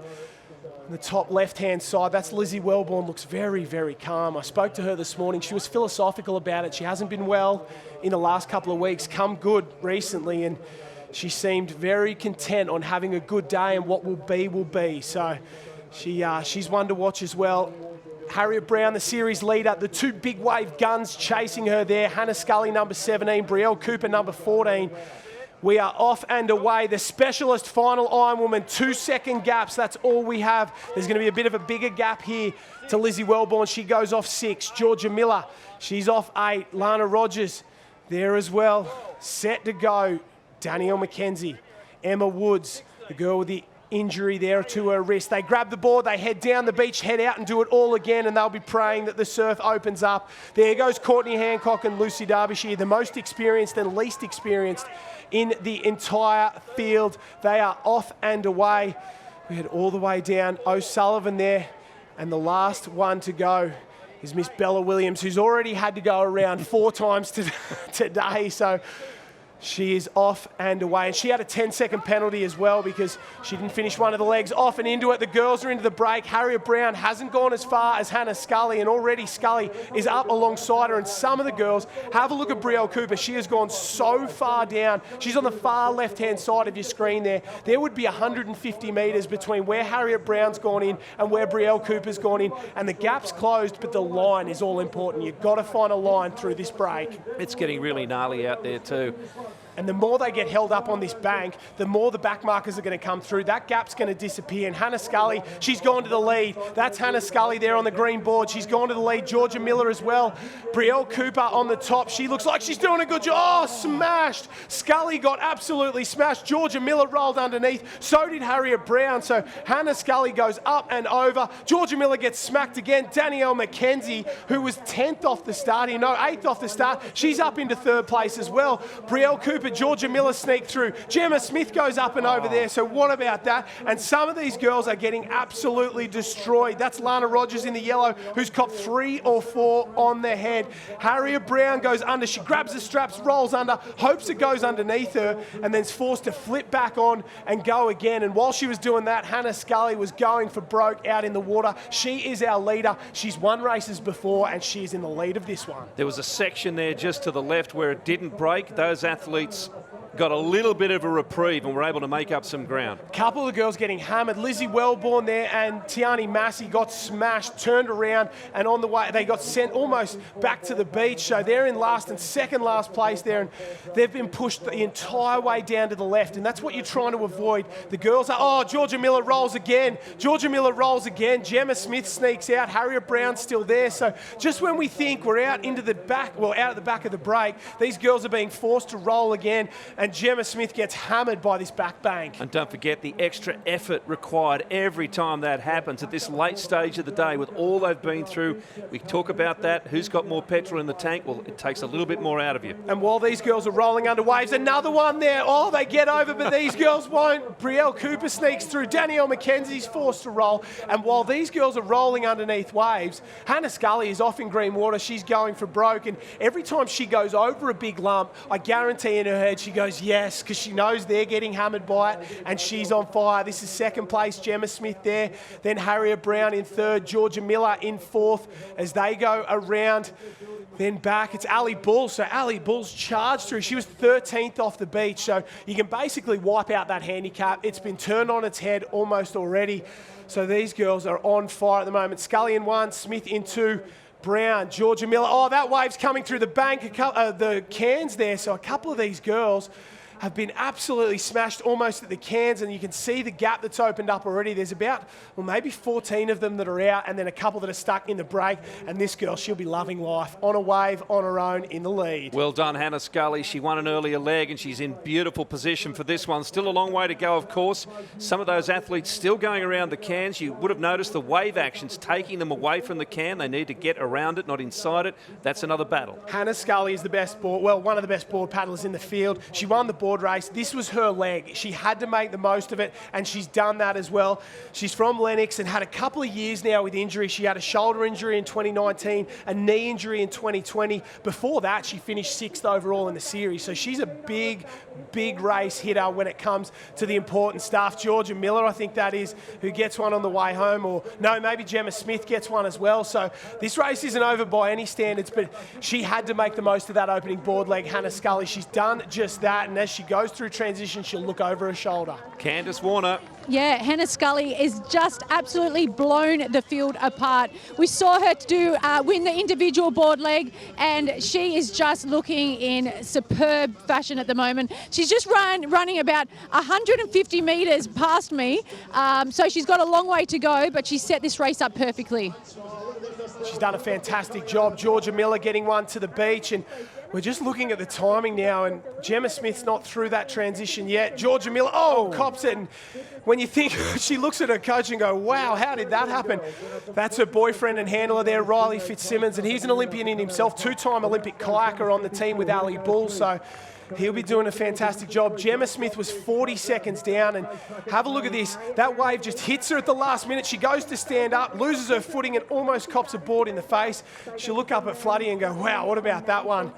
On the top left-hand side, that's Lizzie Wellborn, looks very, very calm. I spoke to her this morning. She was philosophical about it. She hasn't been well in the last couple of weeks, come good recently, and she seemed very content on having a good day, and what will be will be. So she's one to watch as well. Harriet Brown, the series leader, the two big wave guns chasing her there. Hannah Scully, number 17, Brielle Cooper, number 14. We are off and away. The specialist final IronWoman, 2-second gaps. That's all we have. There's going to be a bit of a bigger gap here to Lizzie Wellborn. She goes off 6. Georgia Miller, she's off 8. Lana Rogers there as well. Set to go. Danielle McKenzie, Emma Woods, the girl with the injury there to her wrist. They grab the board, they head down the beach, head out and do it all again, and they'll be praying that the surf opens up. There goes Courtney Hancock and Lucy Derbyshire, the most experienced and least experienced in the entire field. They are off and away. We head all the way down. O'Sullivan there, and the last one to go is Miss Bella Williams, who's already had to go around 4 times today. So she is off and away. And she had a 10-second penalty as well because she didn't finish one of the legs. Off and into it. The girls are into the break. Harriet Brown hasn't gone as far as Hannah Scully, and already Scully is up alongside her. And some of the girls, have a look at Brielle Cooper. She has gone so far down. She's on the far left-hand side of your screen there. There would be 150 metres between where Harriet Brown's gone in and where Brielle Cooper's gone in. And the gap's closed, but the line is all important. You've got to find a line through this break. It's getting really gnarly out there too. And the more they get held up on this bank, the more the back markers are going to come through. That gap's going to disappear. And Hannah Scully, she's gone to the lead. That's Hannah Scully there on the green board. She's gone to the lead. Georgia Miller as well. Brielle Cooper on the top. She looks like she's doing a good job. Oh, smashed. Scully got absolutely smashed. Georgia Miller rolled underneath. So did Harriet Brown. So Hannah Scully goes up and over. Georgia Miller gets smacked again. Danielle McKenzie, who was 10th off the start, 8th off the start, she's up into 3rd place as well. Brielle Cooper, Georgia Miller sneaked through. Gemma Smith goes up and over there. So what about that? And some of these girls are getting absolutely destroyed. That's Lana Rogers in the yellow, who's copped 3 or 4 on the head. Harriet Brown goes under. She grabs the straps, rolls under, hopes it goes underneath her, and then's forced to flip back on and go again. And while she was doing that, Hannah Scully was going for broke out in the water. She is our leader. She's won races before, and she's in the lead of this one. There was a section there just to the left where it didn't break. Those athletes got a little bit of a reprieve and were able to make up some ground. A couple of the girls getting hammered. Lizzie Wellborn there and Tiani Massey got smashed, turned around, and on the way they got sent almost back to the beach. So they're in last and second last place there, and they've been pushed the entire way down to the left, and that's what you're trying to avoid. The girls are, oh, Georgia Miller rolls again. Georgia Miller rolls again. Gemma Smith sneaks out. Harriet Brown's still there. So just when we think we're out into the back, well, out at the back of the break, these girls are being forced to roll again, and Gemma Smith gets hammered by this back bank. And don't forget the extra effort required every time that happens at this late stage of the day with all they've been through. We talk about that. Who's got more petrol in the tank? Well, it takes a little bit more out of you. And while these girls are rolling under waves, another one there. Oh, they get over, but these girls won't. Brielle Cooper sneaks through. Danielle McKenzie's forced to roll. And while these girls are rolling underneath waves, Hannah Scully is off in green water. She's going for broke. And every time she goes over a big lump, I guarantee in her head she goes, yes, because she knows they're getting hammered by it, and she's on fire. This is second place, Gemma Smith there. Then Harriet Brown in third, Georgia Miller in fourth as they go around. Then back, it's Ali Bull. So Ali Bull's charged through. She was 13th off the beach. So you can basically wipe out that handicap. It's been turned on its head almost already. So these girls are on fire at the moment. Scully in one, Smith in two, Brown, Georgia Miller. Oh, that wave's coming through the bank, the cans there. So a couple of these girls have been absolutely smashed almost at the cans, and you can see the gap that's opened up already. There's about, well, maybe 14 of them that are out, and then a couple that are stuck in the break. And this girl, she'll be loving life on a wave, on her own, in the lead. Well done, Hannah Scully. She won an earlier leg, and she's in beautiful position for this one. Still a long way to go, of course. Some of those athletes still going around the cans. You would have noticed the wave action's taking them away from the can. They need to get around it, not inside it. That's another battle. Hannah Scully is the best board, well, one of the best board paddlers in the field. She won the board race. This was her leg. She had to make the most of it, and she's done that as well. She's from Lennox and had a couple of years now with injury. She had a shoulder injury in 2019, a knee injury in 2020. Before that, she finished 6th overall in the series. So she's a big, big race hitter when it comes to the important stuff. Georgia Miller, I think that is, who gets one on the way home, or no, maybe Gemma Smith gets one as well. So this race isn't over by any standards, but she had to make the most of that opening board leg, Hannah Scully. She's done just that, and as she she goes through transition, she'll look over her shoulder. Candice Warner. Yeah, Hannah Scully is just absolutely blown the field apart. We saw her win the individual board leg, and she is just looking in superb fashion at the moment. She's just running about 150 metres past me, so she's got a long way to go, but she set this race up perfectly. She's done a fantastic job. Georgia Miller getting one to the beach, and we're just looking at the timing now, and Gemma Smith's not through that transition yet. Georgia Miller, cops it. And when you think, she looks at her coach and go, wow, how did that happen? That's her boyfriend and handler there, Riley Fitzsimmons, and he's an Olympian in himself, two-time Olympic kayaker on the team with Ali Bull, so he'll be doing a fantastic job. Gemma Smith was 40 seconds down, and have a look at this. That wave just hits her at the last minute. She goes to stand up, loses her footing, and almost cops a board in the face. She'll look up at Floody and go, wow, what about that one?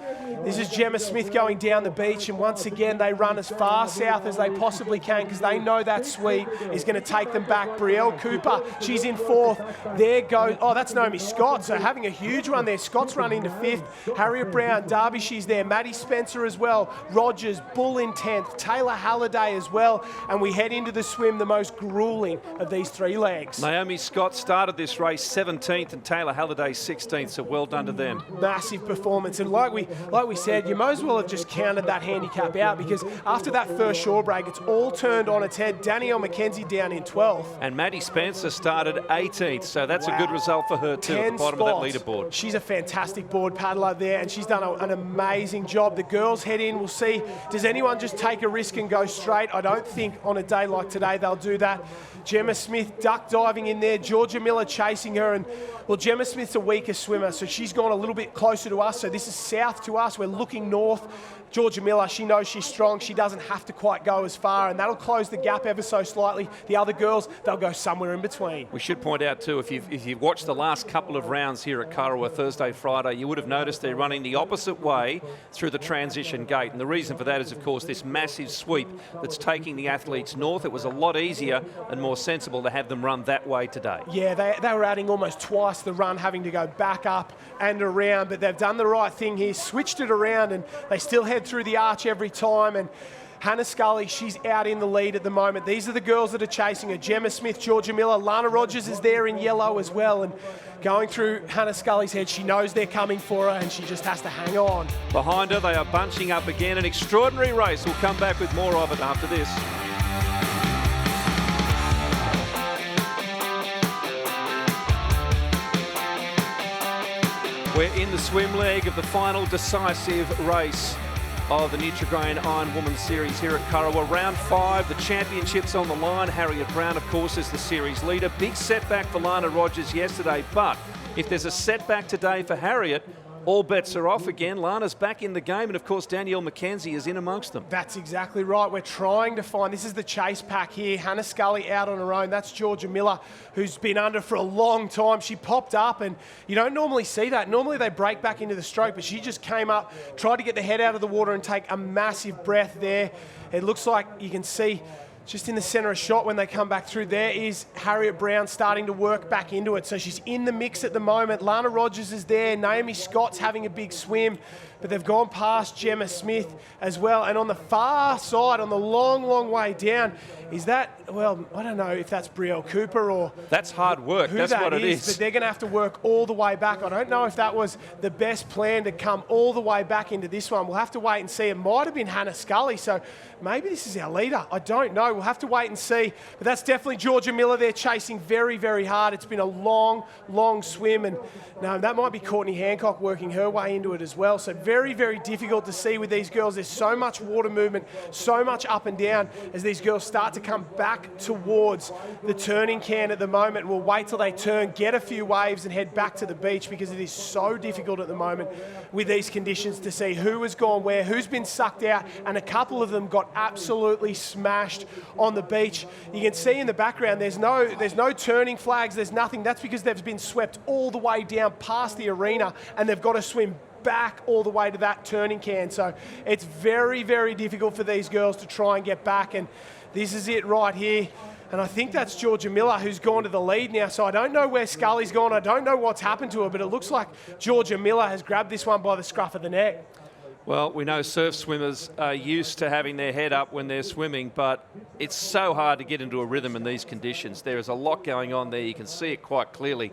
This is Gemma Smith going down the beach, and once again, they run as far south as they possibly can because they know that sweep is going to take them back. Brielle Cooper, she's in fourth. There goes, that's Naomi Scott, so having a huge run there. Scott's run into fifth. Harriet Brown, Darby, she's there. Maddie Spencer as well. Rogers, Bull in 10th, Taylor Halliday as well, and we head into the swim, the most grueling of these three legs. Naomi Scott started this race 17th and Taylor Halliday 16th, so well done to them. Massive performance, and like we said, you might as well have just counted that handicap out because after that first shore break, it's all turned on its head. Danielle McKenzie down in 12th. And Maddie Spencer started 18th, so that's a good result for her too at the bottom of that leaderboard. She's a fantastic board paddler there, and she's done an amazing job. The girls head in, we'll see, does anyone just take a risk and go straight? I don't think on a day like today they'll do that. Gemma Smith duck diving in there, Georgia Miller chasing her, and well, Gemma Smith's a weaker swimmer, so she's gone a little bit closer to us, so this is south to us, we're looking north. Georgia Miller, she knows she's strong, she doesn't have to quite go as far, and that'll close the gap ever so slightly. The other girls, they'll go somewhere in between. We should point out too, if you've watched the last couple of rounds here at Kurrawa Thursday, Friday, you would have noticed they're running the opposite way through the transition gate, and the reason for that is, of course, this massive sweep that's taking the athletes north. It was a lot easier and more sensible to have them run that way today. Yeah, they were adding almost twice the run, having to go back up and around, but they've done the right thing here, switched it around, and they still head through the arch every time. And Hannah Scully, she's out in the lead at the moment. These are the girls that are chasing her. Gemma Smith, Georgia Miller, Lana Rogers is there in yellow as well. And going through Hannah Scully's head, she knows they're coming for her and she just has to hang on. Behind her, they are bunching up again. An extraordinary race. We'll come back with more of it after this. We're in the swim leg of the final decisive race of the Nutri-Grain IronWoman series here at Kurrawa. Round 5, the championship's on the line. Harriet Brown, of course, is the series leader. Big setback for Lana Rogers yesterday, but if there's a setback today for Harriet, all bets are off again. Lana's back in the game, and of course Danielle McKenzie is in amongst them. That's exactly right. We're trying to find, this is the chase pack here. Hannah Scully out on her own. That's Georgia Miller, who's been under for a long time. She popped up, and you don't normally see that. Normally they break back into the stroke, but she just came up, tried to get the head out of the water and take a massive breath there. It looks like you can see just in the centre of shot when they come back through, there is Harriet Brown starting to work back into it. So she's in the mix at the moment. Lana Rogers is there. Naomi Scott's having a big swim, but they've gone past Gemma Smith as well. And on the far side, on the long, long way down, is that, well, I don't know if that's Brielle Cooper or... That's hard work. That's what it is. But they're going to have to work all the way back. I don't know if that was the best plan to come all the way back into this one. We'll have to wait and see. It might have been Hannah Scully, so maybe this is our leader. I don't know. We'll have to wait and see. But that's definitely Georgia Miller there chasing very, very hard. It's been a long, long swim, and no, that might be Courtney Hancock working her way into it as well. So very, very difficult to see with these girls. There's so much water movement, so much up and down as these girls start to come back towards the turning can at the moment. We'll wait till they turn, get a few waves and head back to the beach, because it is so difficult at the moment with these conditions to see who has gone where, who's been sucked out, and a couple of them got absolutely smashed on the beach. You can see in the background there's no turning flags, there's nothing. That's because they've been swept all the way down past the arena and they've got to swim back all the way to that turning can. So it's very, very difficult for these girls to try and get back, and this is it right here. And I think that's Georgia Miller who's gone to the lead now. So I don't know where Scully's gone. I don't know what's happened to her, but it looks like Georgia Miller has grabbed this one by the scruff of the neck. Well, we know surf swimmers are used to having their head up when they're swimming, but it's so hard to get into a rhythm in these conditions. There is a lot going on there. You can see it quite clearly.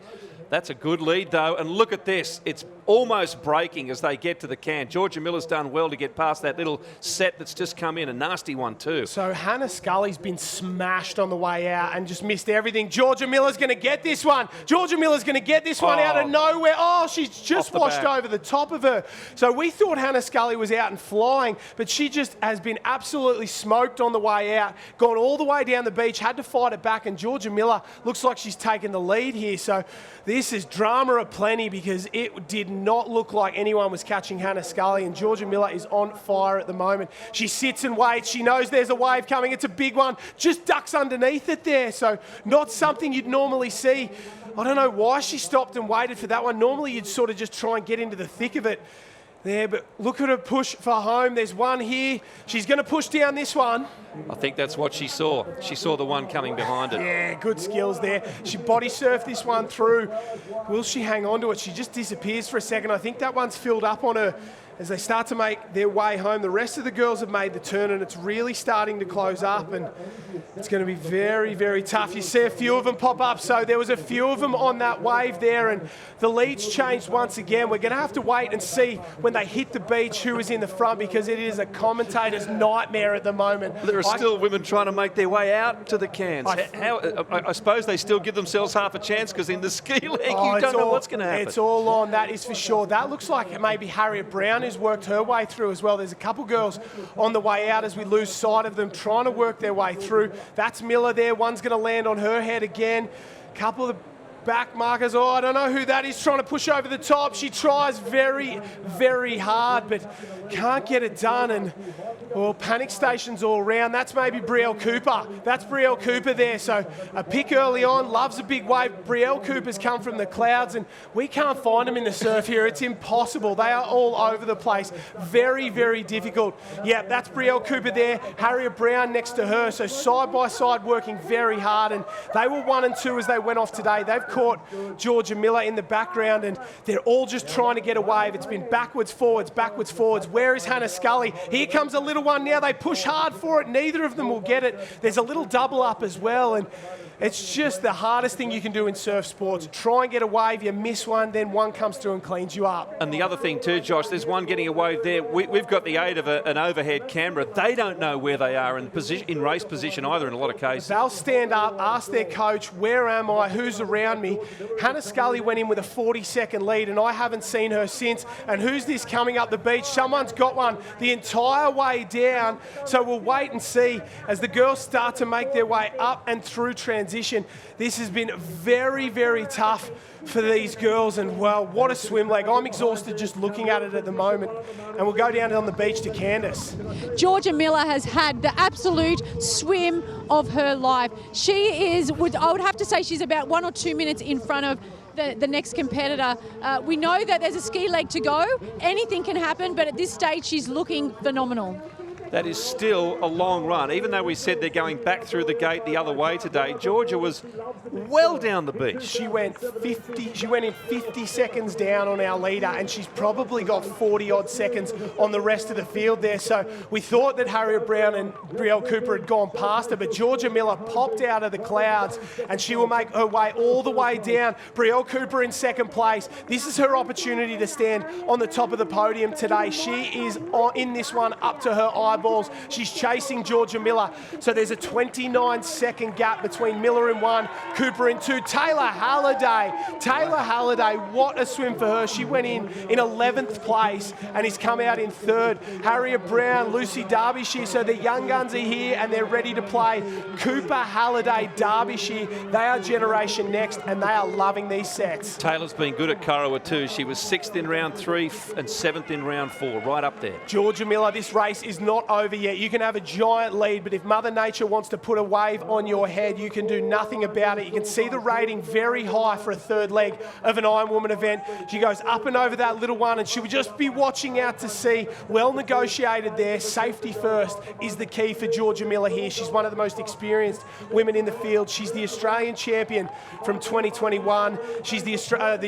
That's a good lead, though, and look at this. It's almost breaking as they get to the can. Georgia Miller's done well to get past that little set that's just come in, a nasty one too. So Hannah Scully's been smashed on the way out and just missed everything. Georgia Miller's going to get this one. Georgia Miller's going to get this one out of nowhere. Oh, she's just washed over the top of her. So we thought Hannah Scully was out and flying, but she just has been absolutely smoked on the way out, gone all the way down the beach, had to fight it back, and Georgia Miller looks like she's taken the lead here. So this is drama aplenty because it did not look like anyone was catching Hannah Scully, and Georgia Miller is on fire at the moment. She sits and waits. She knows there's a wave coming. It's a big one. Just ducks underneath it there. So not something you'd normally see. I don't know why she stopped and waited for that one. Normally you'd sort of just try and get into the thick of it there, but look at her push for home. There's one here. She's going to push down this one. I think that's what she saw. She saw the one coming behind it. Yeah, good skills there. She body surfed this one through. Will she hang on to it? She just disappears for a second. I think that one's filled up on her as they start to make their way home. The rest of the girls have made the turn, and it's really starting to close up, and it's going to be very, very tough. You see a few of them pop up, so there was a few of them on that wave there, and the lead's changed once again. We're going to have to wait and see when they hit the beach who is in the front, because it is a commentator's nightmare at the moment. There are still women trying to make their way out to the cans. I suppose they still give themselves half a chance, because in the ski league, you don't know what's going to happen. It's all on, that is for sure. That looks like maybe Harriet Brown who's worked her way through as well. There's a couple girls on the way out as we lose sight of them trying to work their way through. That's Miller there. One's going to land on her head again. Couple of the back markers. Oh, I don't know who that is trying to push over the top. She tries very, very hard, but can't get it done. And, well, panic stations all around. That's maybe Brielle Cooper. That's Brielle Cooper there. So a pick early on, loves a big wave. Brielle Cooper's come from the clouds, and we can't find them in the surf here. It's impossible. They are all over the place. Very, very difficult. Yeah, that's Brielle Cooper there. Harriet Brown next to her. So side by side working very hard, and they were 1 and 2 as they went off today. They've caught Georgia Miller in the background, and they're all just trying to get a wave. It's been backwards, forwards, backwards, forwards. Where is Hannah Scully? Here comes a little one now. They push hard for it. Neither of them will get it. There's a little double up as well, and it's just the hardest thing you can do in surf sports. Try and get a wave, you miss one, then one comes through and cleans you up. And the other thing too, Josh, there's one getting a wave there. We've got the aid of an overhead camera. They don't know where they are in race position either in a lot of cases. They'll stand up, ask their coach, where am I, who's around me? Hannah Scully went in with a 40-second lead, and I haven't seen her since. And who's this coming up the beach? Someone's got one the entire way down. So we'll wait and see as the girls start to make their way up and through transition. This has been very, very tough for these girls, and well, what a swim leg. I'm exhausted just looking at it at the moment, and we'll go down on the beach to Candice. Georgia Miller has had the absolute swim of her life. She is, I would have to say, she's about 1 or 2 minutes in front of the next competitor. We know that there's a ski leg to go. Anything can happen, but at this stage, she's looking phenomenal. That is still a long run. Even though we said they're going back through the gate the other way today, Georgia was well down the beach. She went in 50 seconds down on our leader, and she's probably got 40-odd seconds on the rest of the field there. So we thought that Harriet Brown and Brielle Cooper had gone past her, but Georgia Miller popped out of the clouds, and she will make her way all the way down. Brielle Cooper in second place. This is her opportunity to stand on the top of the podium today. She is in this one up to her eyeballs. She's chasing Georgia Miller. So there's a 29-second gap between Miller in 1, Cooper in 2. Taylor Halliday, what a swim for her. She went in 11th place and has come out in 3rd. Harriet Brown, Lucy Derbyshire. So the young guns are here and they're ready to play. Cooper, Halliday, Derbyshire. They are Generation Next, and they are loving these sets. Taylor's been good at Kurrawa too. She was 6th in round 3 and 7th in round 4, right up there. Georgia Miller, this race is not over yet. You can have a giant lead, but if Mother Nature wants to put a wave on your head, you can do nothing about it. You can see the rating very high for a third leg of an IronWoman event. She goes up and over that little one, and she would just be watching out to see. Well negotiated there. Safety first is the key for Georgia Miller here. She's one of the most experienced women in the field. She's the Australian champion from 2021. She's the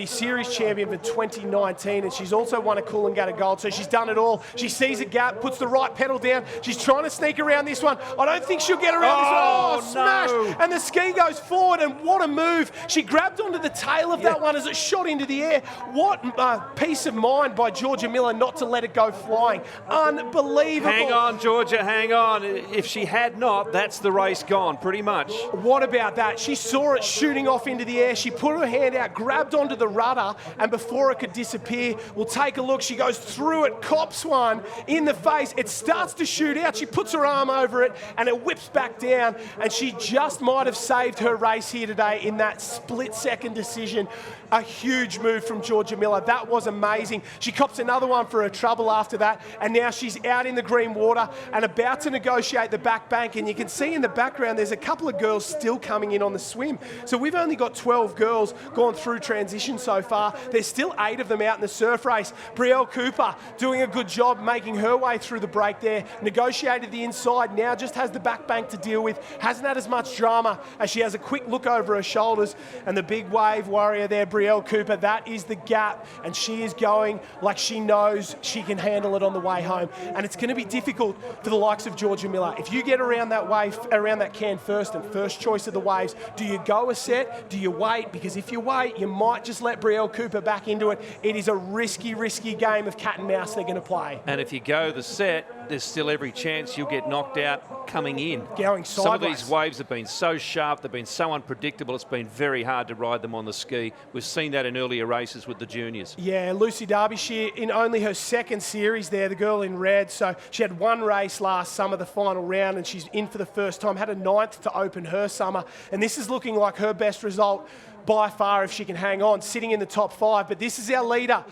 series champion for 2019, and she's also won a Coolangatta Gold, so she's done it all. She sees a gap, puts the right pedal down. She's trying to sneak around this one. I don't think she'll get around this one. Oh, smash! No. And the ski goes forward, and what a move. She grabbed onto the tail of that one as it shot into the air. What peace of mind by Georgia Miller not to let it go flying. Unbelievable. Hang on, Georgia, hang on. If she had not, that's the race gone, pretty much. What about that? She saw it shooting off into the air. She put her hand out, grabbed onto the rudder, and before it could disappear, we'll take a look. She goes through it, cops one in the face. It starts to shoot out. She puts her arm over it, and it whips back down, and she just might have saved her race here today in that split-second decision. A huge move from Georgia Miller. That was amazing. She cops another one for her trouble after that, and now she's out in the green water and about to negotiate the back bank, and you can see in the background there's a couple of girls still coming in on the swim. So we've only got 12 girls gone through transition so far. There's still 8 of them out in the surf race. Brielle Cooper doing a good job making her way through the break there. Negotiated the inside, now just has the back bank to deal with. Hasn't had as much drama as she has a quick look over her shoulders, and the big wave warrior there, Brielle Cooper, that is the gap, and she is going like she knows she can handle it on the way home. And it's going to be difficult for the likes of Georgia Miller. If you get around that wave, around that can first and first choice of the waves, do you go a set? Do you wait? Because if you wait, you might just let Brielle Cooper back into it. It is a risky game of cat and mouse they're going to play. And if you go the set, there's still every chance you'll get knocked out coming in. Going sideways. Some of these waves have been so sharp, they've been so unpredictable, it's been very hard to ride them on the ski. We've seen that in earlier races with the juniors. Yeah, Lucy Derbyshire in only her second series there, the girl in red. So she had one race last summer, the final round, and she's in for the first time, had a 9th to open her summer. And this is looking like her best result by far if she can hang on, sitting in the top 5. But this is our leader,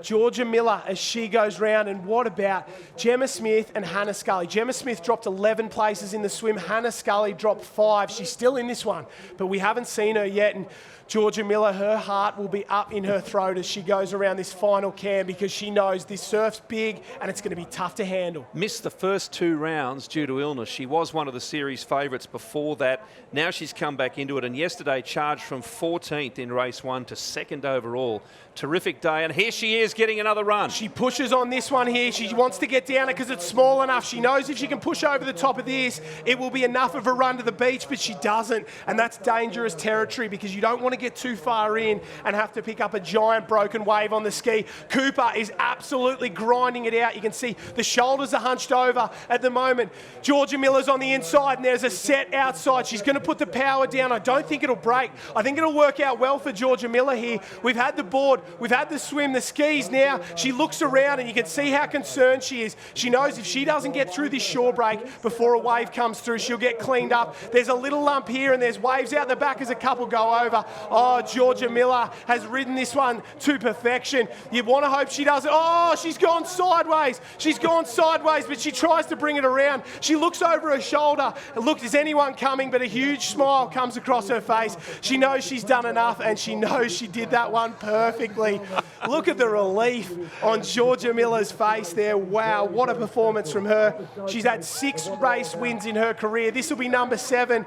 Georgia Miller, as she goes round. And what about Gemma Smith and Hannah Scully? Gemma Smith dropped 11 places in the swim. Hannah Scully dropped 5. She's still in this one, but we haven't seen her yet. And Georgia Miller, her heart will be up in her throat as she goes around this final cam, because she knows this surf's big and it's going to be tough to handle. Missed the first 2 rounds due to illness. She was one of the series favourites before that. Now she's come back into it, and yesterday charged from 14th in race 1 to 2nd overall. Terrific day, and here she is getting another run. She pushes on this one here. She wants to get down it because it's small enough. She knows if she can push over the top of this, it will be enough of a run to the beach, but she doesn't, and that's dangerous territory because you don't want to get too far in and have to pick up a giant broken wave on the ski. Cooper is absolutely grinding it out. You can see the shoulders are hunched over at the moment. Georgia Miller's on the inside, and there's a set outside. She's going to put the power down. I don't think it'll break. I think it'll work out well for Georgia Miller here. We've had the board, we've had the swim, the skis now. She looks around, and you can see how concerned she is. She knows if she doesn't get through this shore break before a wave comes through, she'll get cleaned up. There's a little lump here, and there's waves out the back as a couple go over. Oh, Georgia Miller has ridden this one to perfection. You want to hope she does it. Oh, she's gone sideways. She's gone sideways, but she tries to bring it around. She looks over her shoulder. Look, is anyone coming? But a huge smile comes across her face. She knows she's done enough, and she knows she did that one perfectly. Look at the relief on Georgia Miller's face there. Wow, what a performance from her. She's had 6 race wins in her career. This will be number 7.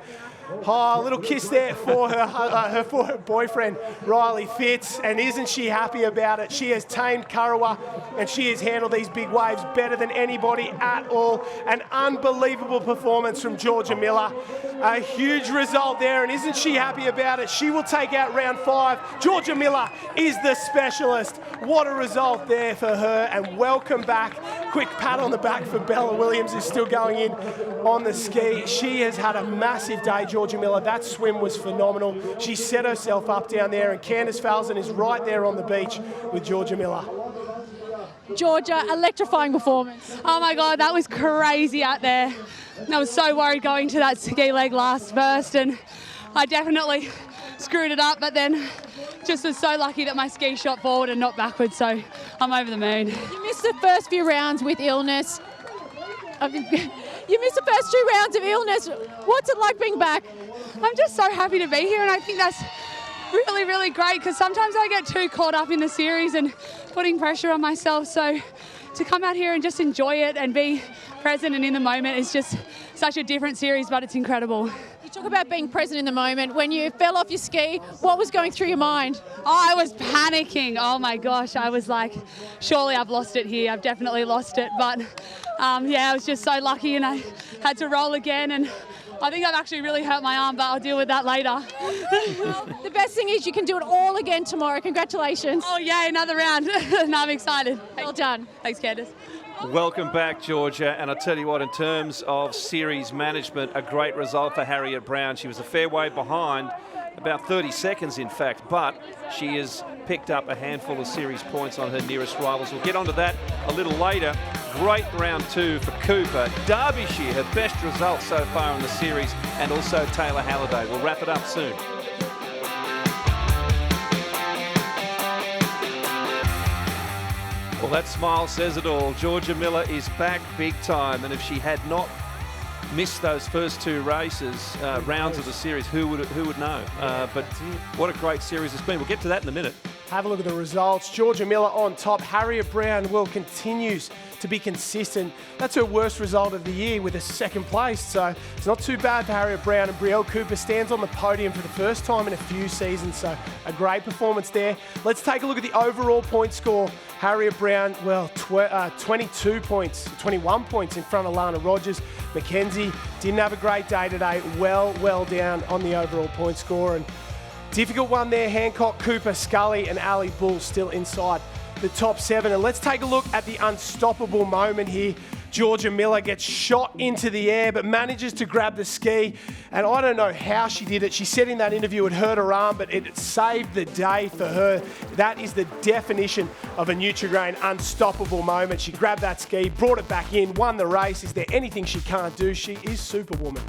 Oh, a little kiss there for her boyfriend, Riley Fitz, and isn't she happy about it? She has tamed Kurrawa, and she has handled these big waves better than anybody at all. An unbelievable performance from Georgia Miller. A huge result there, and isn't she happy about it? She will take out round 5. Georgia Miller is the specialist. What a result there for her, and welcome back. Quick pat on the back for Bella Williams, who's still going in on the ski. She has had a massive day, Georgia Miller. That swim was phenomenal. She set herself up down there, and Candice Falzon is right there on the beach with Georgia Miller. Georgia, electrifying performance. Oh my God, that was crazy out there. I was so worried going to that ski leg last first, and I definitely screwed it up, but then just was so lucky that my ski shot forward and not backwards, so I'm over the moon. You missed the first few rounds with illness. You missed the first 2 rounds of illness. What's it like being back? I'm just so happy to be here, and I think that's really, really great because sometimes I get too caught up in the series and putting pressure on myself. So to come out here and just enjoy it and be present and in the moment is just such a different series, but it's incredible. You talk about being present in the moment. When you fell off your ski, what was going through your mind? Oh, I was panicking. Oh my gosh, I was like, surely I've lost it here. I've definitely lost it. But yeah, I was just so lucky and I had to roll again. And I think I've actually really hurt my arm, but I'll deal with that later. Well, the best thing is you can do it all again tomorrow. Congratulations. Oh yeah, another round. No, I'm excited. Well done. Thanks, Candice. Welcome back, Georgia. And I tell you what, in terms of series management, a great result for Harriet Brown. She was a fair way behind, about 30 seconds in fact, but she has picked up a handful of series points on her nearest rivals. We'll get onto that a little later. Great round 2 for Cooper. Derbyshire, her best result so far in the series, and also Taylor Halliday. We'll wrap it up soon. Well, that smile says it all. Georgia Miller is back big time, and if she had not missed those first 2 races, rounds of the series, who would know? But what a great series it's been. We'll get to that in a minute. Have a look at the results. Georgia Miller on top. Harriet Brown continues to be consistent. That's her worst result of the year with a 2nd place. So it's not too bad for Harriet Brown. And Brielle Cooper stands on the podium for the first time in a few seasons. So a great performance there. Let's take a look at the overall point score. Harriet Brown, well, 22 points, 21 points in front of Lana Rogers. Mackenzie didn't have a great day today. Well down on the overall point score. And difficult one there. Hancock, Cooper, Scully and Ali Bull still inside the top 7. And let's take a look at the unstoppable moment here. Georgia Miller gets shot into the air but manages to grab the ski. And I don't know how she did it. She said in that interview it hurt her arm, but it saved the day for her. That is the definition of a Nutri-Grain unstoppable moment. She grabbed that ski, brought it back in, won the race. Is there anything she can't do? She is Superwoman.